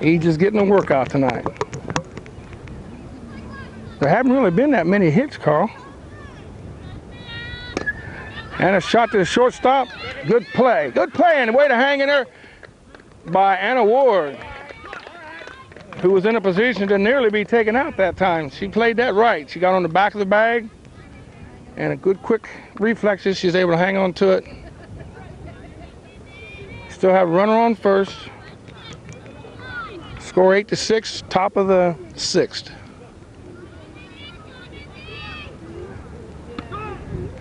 S1: He's just getting a workout tonight. There haven't really been that many hits, Carl. And a shot to the shortstop. Good play. Good play, and way to hang in there by Anna Ward, who was in a position to nearly be taken out that time. She played that right. She got on the back of the bag, and a good quick reflexes. She's able to hang on to it. Still have a runner on first. Score 8-6, top of the 6th.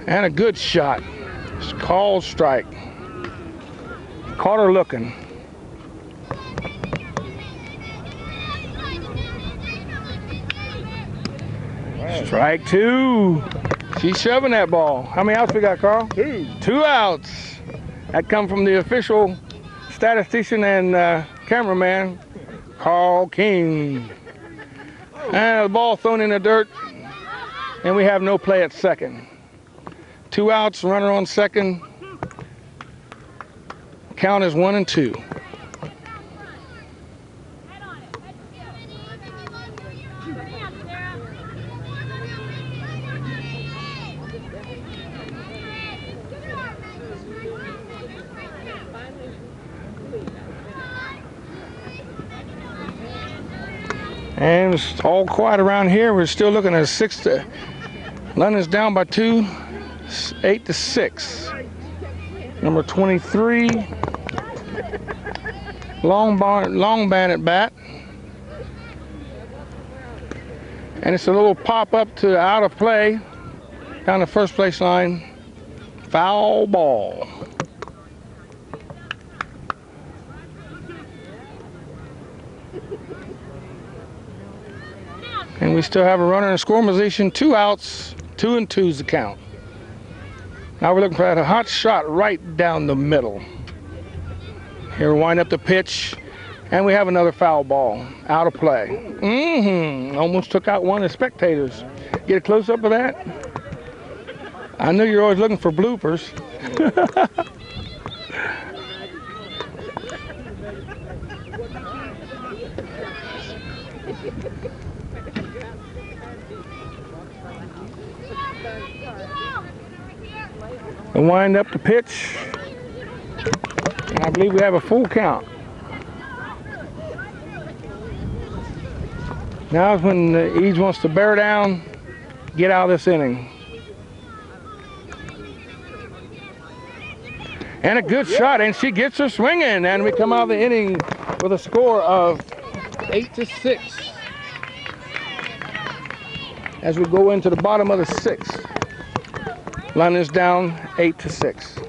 S1: And a good shot. It's called strike. Caught her looking. Strike 2. She's shoving that ball. How many outs we got, Carl?
S2: 2.
S1: 2 outs. That come from the official statistician and cameraman, Carl King. And the ball thrown in the dirt, and we have no play at second. 2 outs, runner on second. Count is 1-2. And it's all quiet around here. We're still looking at 6 to. London's down by 2, 8-6. Number 23, long band at bat. And it's a little pop up to out of play down the first place line. Foul ball. And we still have a runner in scoring position, 2 outs, 2-2's the count. Now we're looking for a hot shot right down the middle. Here we wind up the pitch, and we have another foul ball, out of play. Almost took out one of the spectators. Get a close-up of that? I know you're always looking for bloopers. And wind up the pitch. And I believe we have a full count. Now is when Eads wants to bear down, get out of this inning. And a good shot, and she gets her swinging, and we come out of the inning with a score of 8-6. As we go into the bottom of the 6th. London is down 8-6.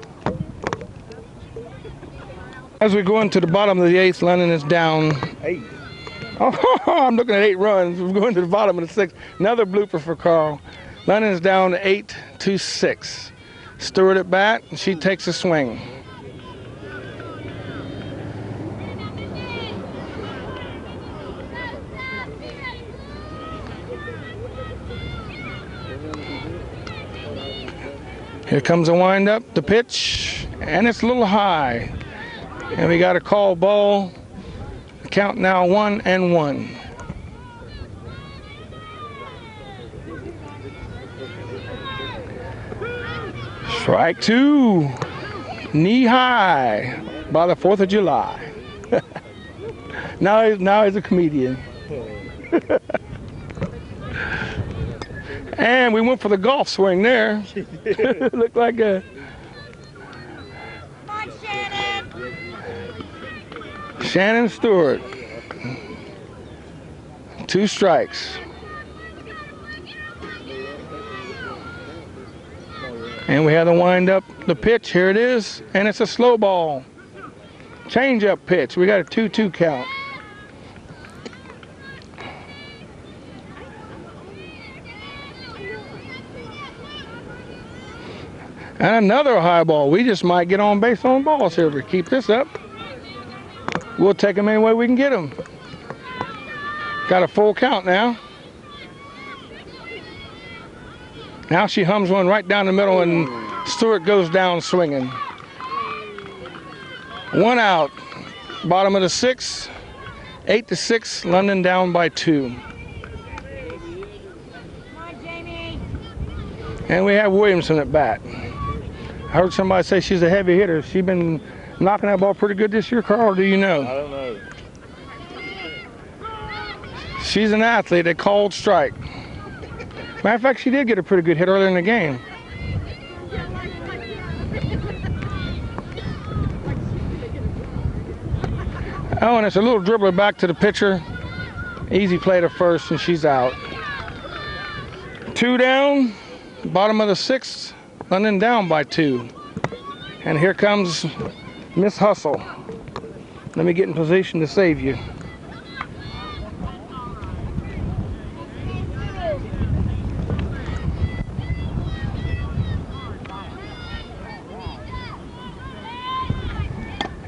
S1: As we go into the bottom of the 8th, London is down 8. Oh, I'm looking at 8 runs. We're going to the bottom of the 6th. Another blooper for Carl. London is down 8-6. Stewart at bat, and she takes a swing. Here comes a wind-up, the pitch, and it's a little high. And we got a call ball. Count now 1-1. Strike 2, knee high by the 4th of July. now he's a comedian. And we went for the golf swing there. Looked like a...
S3: Come on, Shannon.
S1: Shannon Stewart. 2 strikes. And we have to wind up the pitch. Here it is. And it's a slow ball. Change-up pitch. We got a 2-2 count. And another high ball. We just might get on base on balls here if we keep this up. We'll take them any way we can get them. Got a full count now. Now she hums one right down the middle, and Stewart goes down swinging. 1 out. Bottom of the 6th. 8-6, London down by 2. And we have Williamson at bat. I heard somebody say she's a heavy hitter. She's been knocking that ball pretty good this year, Carl, or do you know?
S2: I don't know.
S1: She's an athlete at called strike. Matter of fact, she did get a pretty good hit earlier in the game. Oh, and it's a little dribbler back to the pitcher. Easy play to first, and she's out. 2 down, bottom of the 6th, London down by 2. And here comes Miss Hustle. Let me get in position to save you.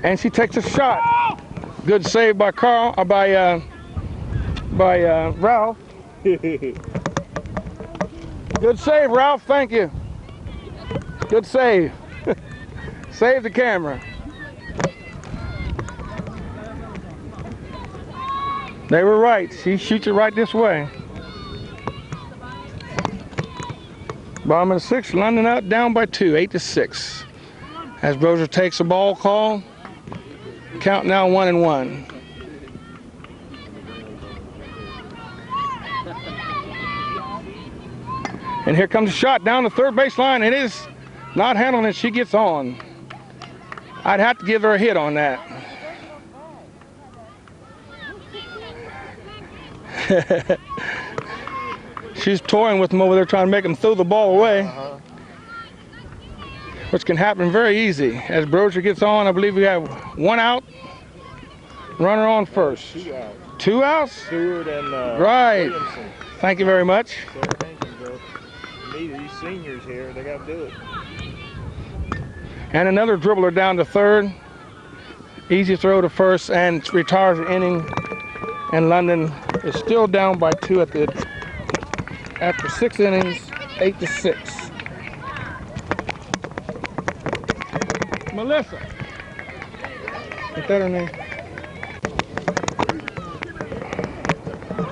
S1: And she takes a shot. Good save by Carl, by Ralph. Good save, Ralph. Thank you. Good save. Save the camera. They were right. She shoots it right this way. Bottom of the 6th, London out down by 2, 8-6. As Brozier takes a ball call. Count now 1-1. And here comes a shot down the third baseline. It is not handling it. She gets on. I'd have to give her a hit on that. She's toying with him over there, trying to make him throw the ball away. Which can happen very easy. As Brozier gets on, I believe we have 1 out. Runner on first.
S2: 2 outs.
S1: 2 outs?
S2: Stewart and
S1: right.
S2: Williamson.
S1: Thank you very much.
S2: So attention, bro. These seniors here, they got to do it.
S1: And another dribbler down to third. Easy throw to first and retires the inning. And London is still down by 2 after 6 innings, 8-6. Melissa. Is that her name?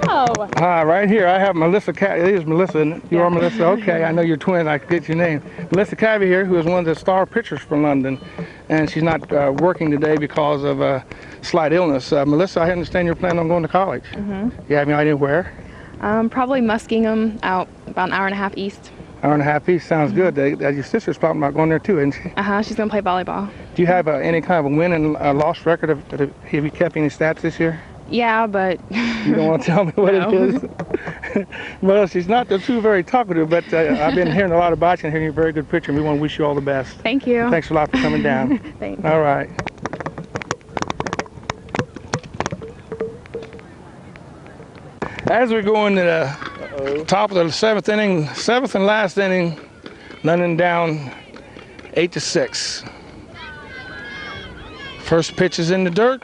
S3: Oh.
S1: Right here I have Melissa. It is Melissa, isn't it? You are Melissa? Okay, I know you're twin. I get your name. Melissa Cavey here, who is one of the star pitchers for London. And she's not working today because of a slight illness. Melissa, I understand you're planning on going to college.
S5: Mm-hmm.
S1: You have any idea where?
S5: Probably Muskingum, out about an hour and a half east.
S1: Hour and a half east, sounds good. Your sister's talking about going there too, isn't she?
S5: She's going to play volleyball.
S1: Do you have any kind of a win and loss record? Have you kept any stats this year?
S5: Yeah, but...
S1: You don't want to tell me what it is? Well, she's not too very talkative, but I've been hearing a lot about you and hearing you're a very good pitcher, and we want to wish you all the best.
S5: Thank you.
S1: Thanks a lot for coming down.
S5: Thanks.
S1: All right. As we go into the top of the 7th inning, 7th and last inning, London down 8-6. First pitch is in the dirt,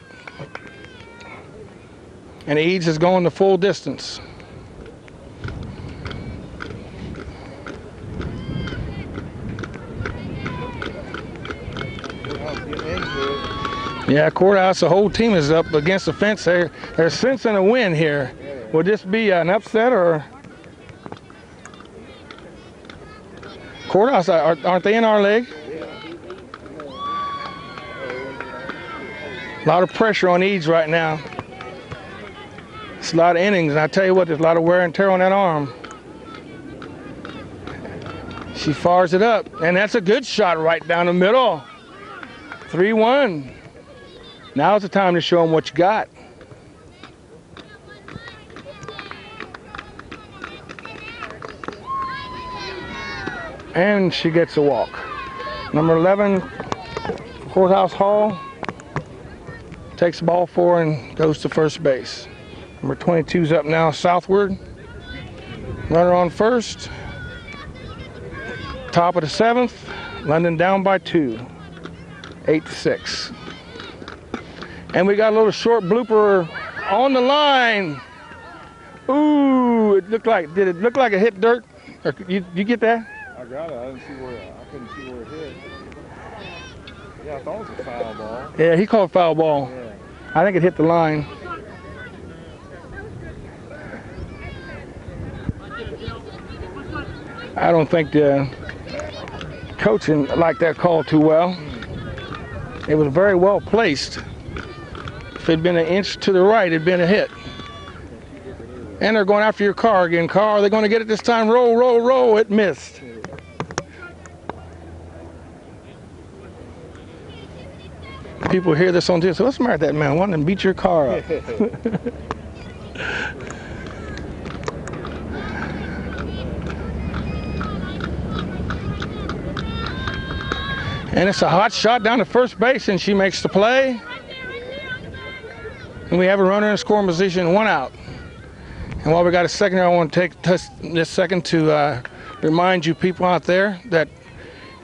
S1: and Eads is going the full distance. Yeah, Courthouse, the whole team is up against the fence. They're sensing a win here. Will this be an upset or? Courthouse, aren't they in our league? A lot of pressure on Eads right now. It's a lot of innings, and I tell you what, there's a lot of wear and tear on that arm. She fires it up, and that's a good shot right down the middle. 3-1. Now's the time to show them what you got. And she gets a walk. Number 11, Courthouse Hall, takes the ball 4 and goes to first base. Number 22's up now southward. Runner on first. Top of the 7th, London down by 2, 8-6. And we got a little short blooper on the line. Ooh, did it look like it hit dirt? Or you get that?
S2: I got it. I couldn't see where it hit. Yeah, I thought it was a foul ball.
S1: Yeah, he called foul ball.
S2: Yeah.
S1: I think it hit the line. I don't think the coaching liked that call too well. It was very well placed. If it had been an inch to the right, it'd been a hit. And they're going after your car again. Car, are they going to get it this time? Roll, roll, roll. It missed. People hear this on TV. So what's the matter with that man? Wanting to beat your car up. And it's a hot shot down to first base, and she makes the play. And we have a runner in scoring position, 1 out. And while we got a second here, I want to take this second to remind you people out there that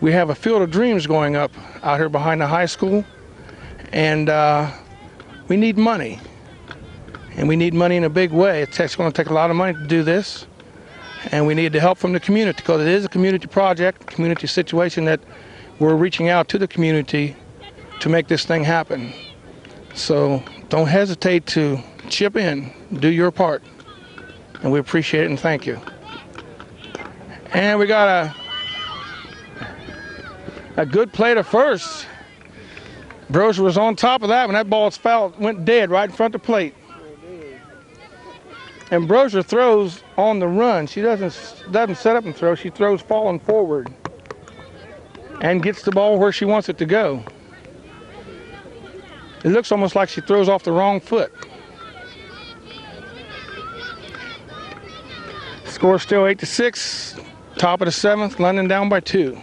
S1: we have a Field of Dreams going up out here behind the high school. And we need money. And we need money in a big way. It's going to take a lot of money to do this. And we need the help from the community, because it is a community project, community situation that we're reaching out to the community to make this thing happen. So don't hesitate to chip in, do your part. And we appreciate it and thank you. And we got a good play to first. Brozier was on top of that when that ball went dead right in front of the plate. And Brozier throws on the run. She doesn't set up and throw. She throws falling forward and gets the ball where she wants it to go. It looks almost like she throws off the wrong foot. Score still 8-6. Top of the 7th. London down by 2.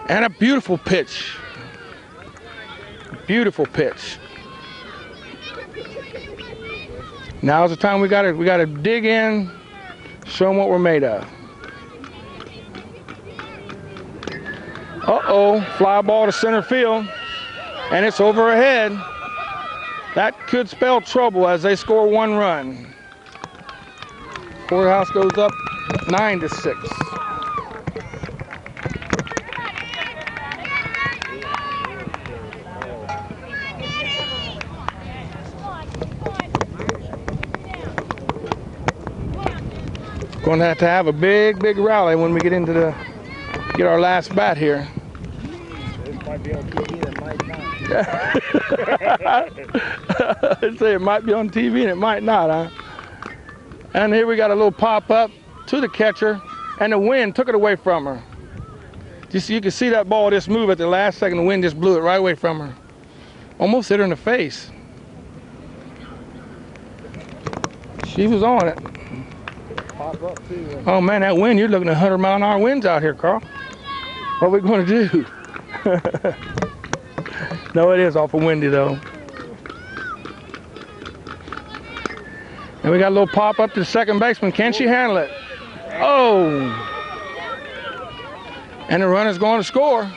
S1: And a beautiful pitch. Beautiful pitch. Now's the time we gotta dig in, show them what we're made of. Uh-oh, fly ball to center field, and it's over her head. That could spell trouble as they score 1 run. Courthouse goes up 9-6. Going to have a big rally when we get our last bat here.
S2: This might be on TV and it might not.
S1: I'd say it might be on TV and it might not, huh? And here we got a little pop up to the catcher, and the wind took it away from her. Just you can see that ball just move at the last second. The wind just blew it right away from her. Almost hit her in the face. She was on it.
S2: Pop up too.
S1: Oh man, that wind, you're looking at 100-mile-an-hour winds out here, Carl. What are we going to do? No, it is awful windy though. And we got a little pop up to the second baseman. Can she handle it? Oh! And the runner's going to score.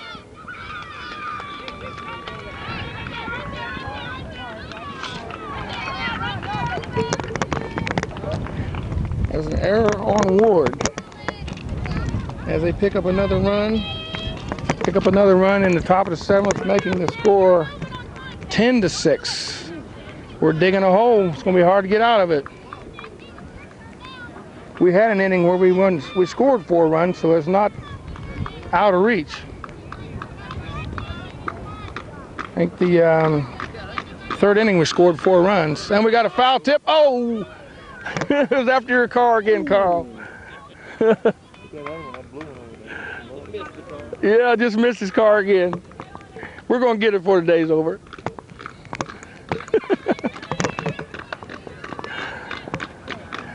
S1: There's an error on Ward as they pick up another run. In the top of the 7th, making the score 10-6. We're digging a hole. It's going to be hard to get out of it. We had an inning where we scored 4 runs, so it's not out of reach. I think the 3rd inning we scored 4 runs, and we got a foul tip. Oh! It was after your car again, Carl. Yeah, I just missed his car again. We're going to get it before the day's over.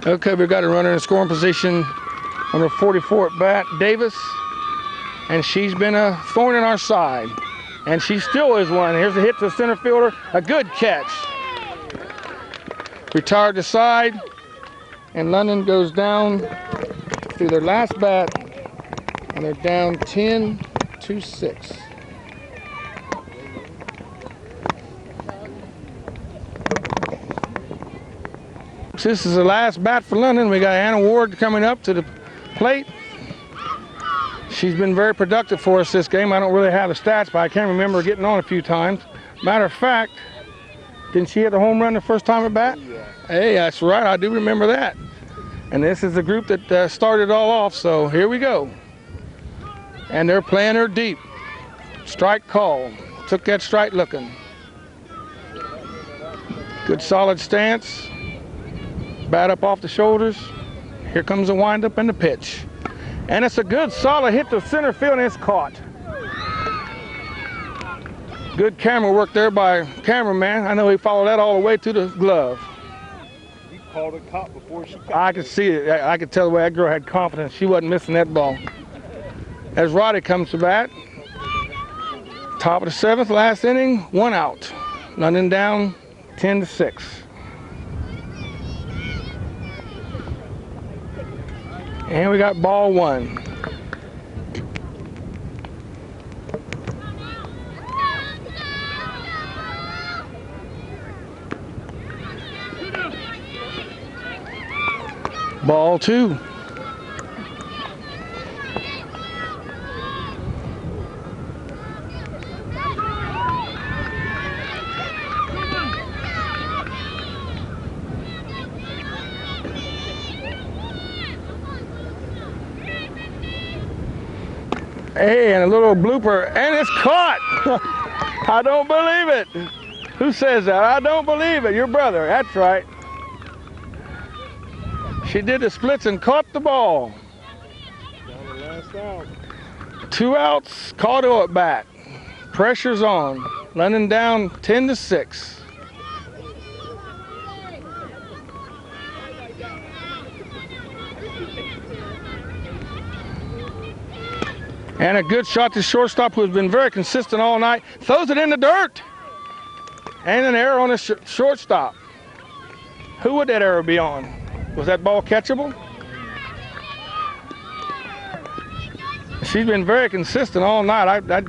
S1: Okay, we've got a runner in scoring position on her 44 at bat, Davis. And she's been a thorn in our side. And she still is one. Here's a hit to the center fielder. A good catch. Retired to side. And London goes down to their last bat. And they're down 10-6. This is the last bat for London. We got Anna Ward coming up to the plate. She's been very productive for us this game. I don't really have the stats, but I can remember her getting on a few times. Matter of fact, didn't she hit the home run the first time at bat?
S2: Yeah.
S1: Hey, that's right. I do remember that. And this is the group that started it all off, so here we go. And they're playing her deep. Strike call. Took that strike looking. Good solid stance. Bat up off the shoulders. Here comes the windup and the pitch. And it's a good solid hit to center field, and it's caught. Good camera work there by cameraman. I know he followed that all the way to the glove.
S2: He called it caught before she caught
S1: I could see it. I could tell the way that girl had confidence. She wasn't missing that ball. As Roddy comes to bat. Top of the 7th, last inning, 1 out. London down 10-6. And we got ball 1. Ball 2. Hey, and a little blooper, and it's caught. I don't believe it. Who says that? I don't believe it. Your brother. That's right. She did the splits and caught the ball.
S2: Down the last out.
S1: 2 outs, Caudill at bat. Pressure's on. London down 10-6. And a good shot to shortstop, who's been very consistent all night. Throws it in the dirt. And an error on the shortstop. Who would that error be on? Was that ball catchable? She's been very consistent all night. I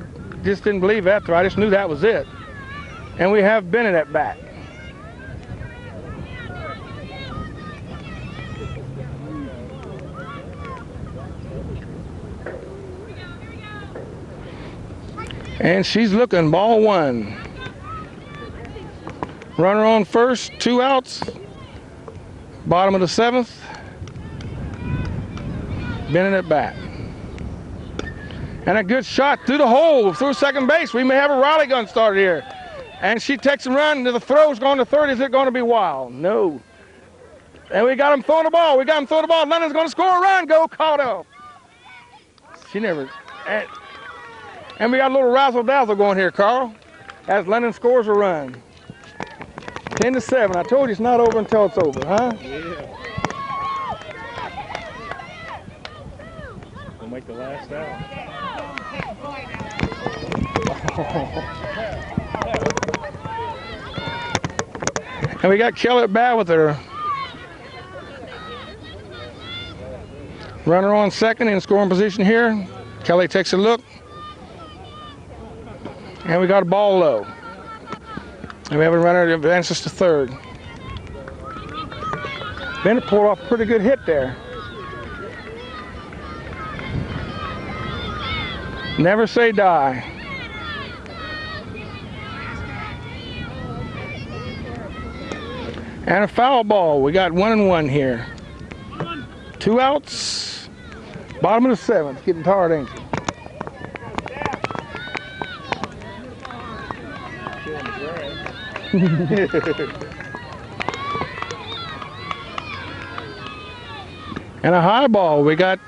S1: just didn't believe that. I just knew that was it. And we have Bennett at bat. And she's looking, ball 1. Runner on first, 2 outs. Bottom of the 7th. Bennett at bat. And a good shot through the hole, through second base. We may have a rally gun started here. And she takes and runs. The throw's going to third. Is it going to be wild? No. And we got him throwing the ball. London's going to score a run. Go Caudill. She never... And we got a little razzle-dazzle going here, Carl, as London scores a run. 10-7. I told you it's not over until it's over, huh?
S2: Yeah. We'll make the last out.
S1: And we got Kelly at bat with her runner on second in scoring position here. Kelly takes a look. And we got a ball low. And we have a runner that advances to third. Bennett pulled off a pretty good hit there. Never say die. And a foul ball. We got 1-1 here. 2 outs. Bottom of the 7th. Getting tired, ain't you? And a high ball. We got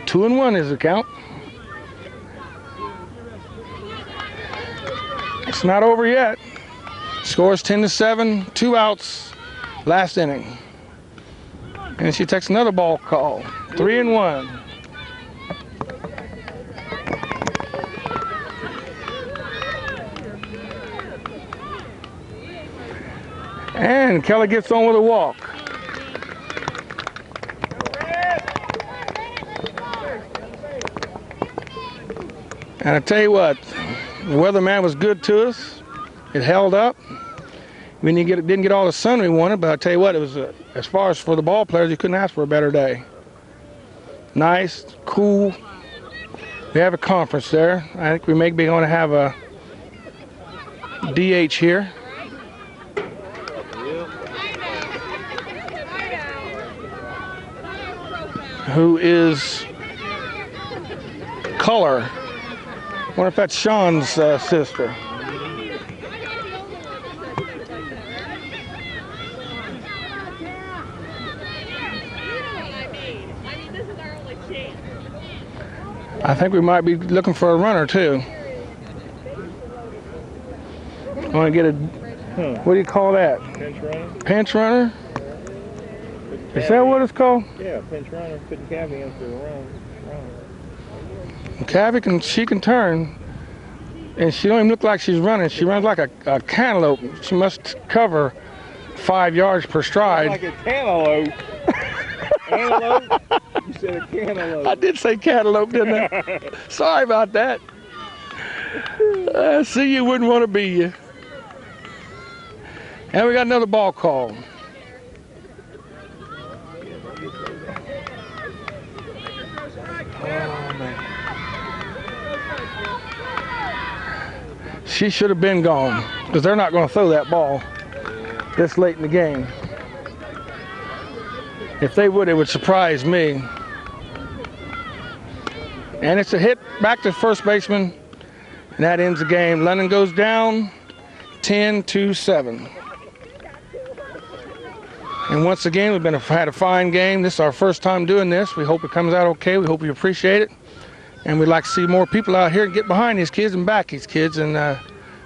S1: 2-1 is the count. It's not over yet. Scores 10-7, 2 outs, last inning. And she takes another ball call. 3-1. And Kelly gets on with a walk. And I tell you what, the weatherman was good to us. It held up. We didn't get all the sun we wanted, but I tell you what, it was as far as for the ball players, you couldn't ask for a better day. Nice, cool. We have a conference there. I think we may be going to have a DH here. who is color. I wonder if that's Sean's sister. I think we might be looking for a runner too. I want to get a, what do you call that?
S2: Pinch runner?
S1: Pinch runner? Is that what it's called?
S2: Yeah, pinch runner. Putting Cabby in for the run.
S1: Cabby she can turn, and she don't even look like she's running. She runs like a cantaloupe. She must cover 5 yards per stride.
S2: Like a cantaloupe. Antelope? You said a cantaloupe.
S1: I did say cantaloupe, didn't I? Sorry about that. See, you wouldn't want to be you. And we got another ball call. Oh, man. She should have been gone, because they're not going to throw that ball this late in the game. If they would, it would surprise me. And it's a hit back to first baseman, and that ends the game. London goes down 10-7. And once again, we've had a fine game. This is our first time doing this. We hope it comes out okay. We hope you appreciate it. And we'd like to see more people out here and get behind these kids and back these kids and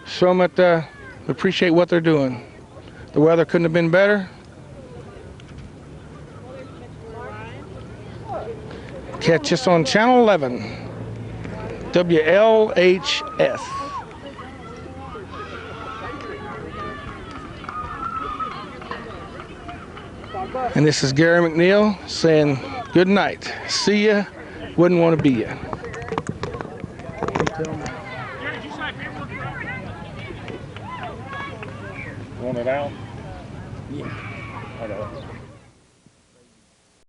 S1: show them that we appreciate what they're doing. The weather couldn't have been better. Catch us on Channel 11, WLHS. And this is Gary McNeil saying good night. See ya. Wouldn't want to be ya.
S2: Want it out?
S4: Yeah.
S2: I got it.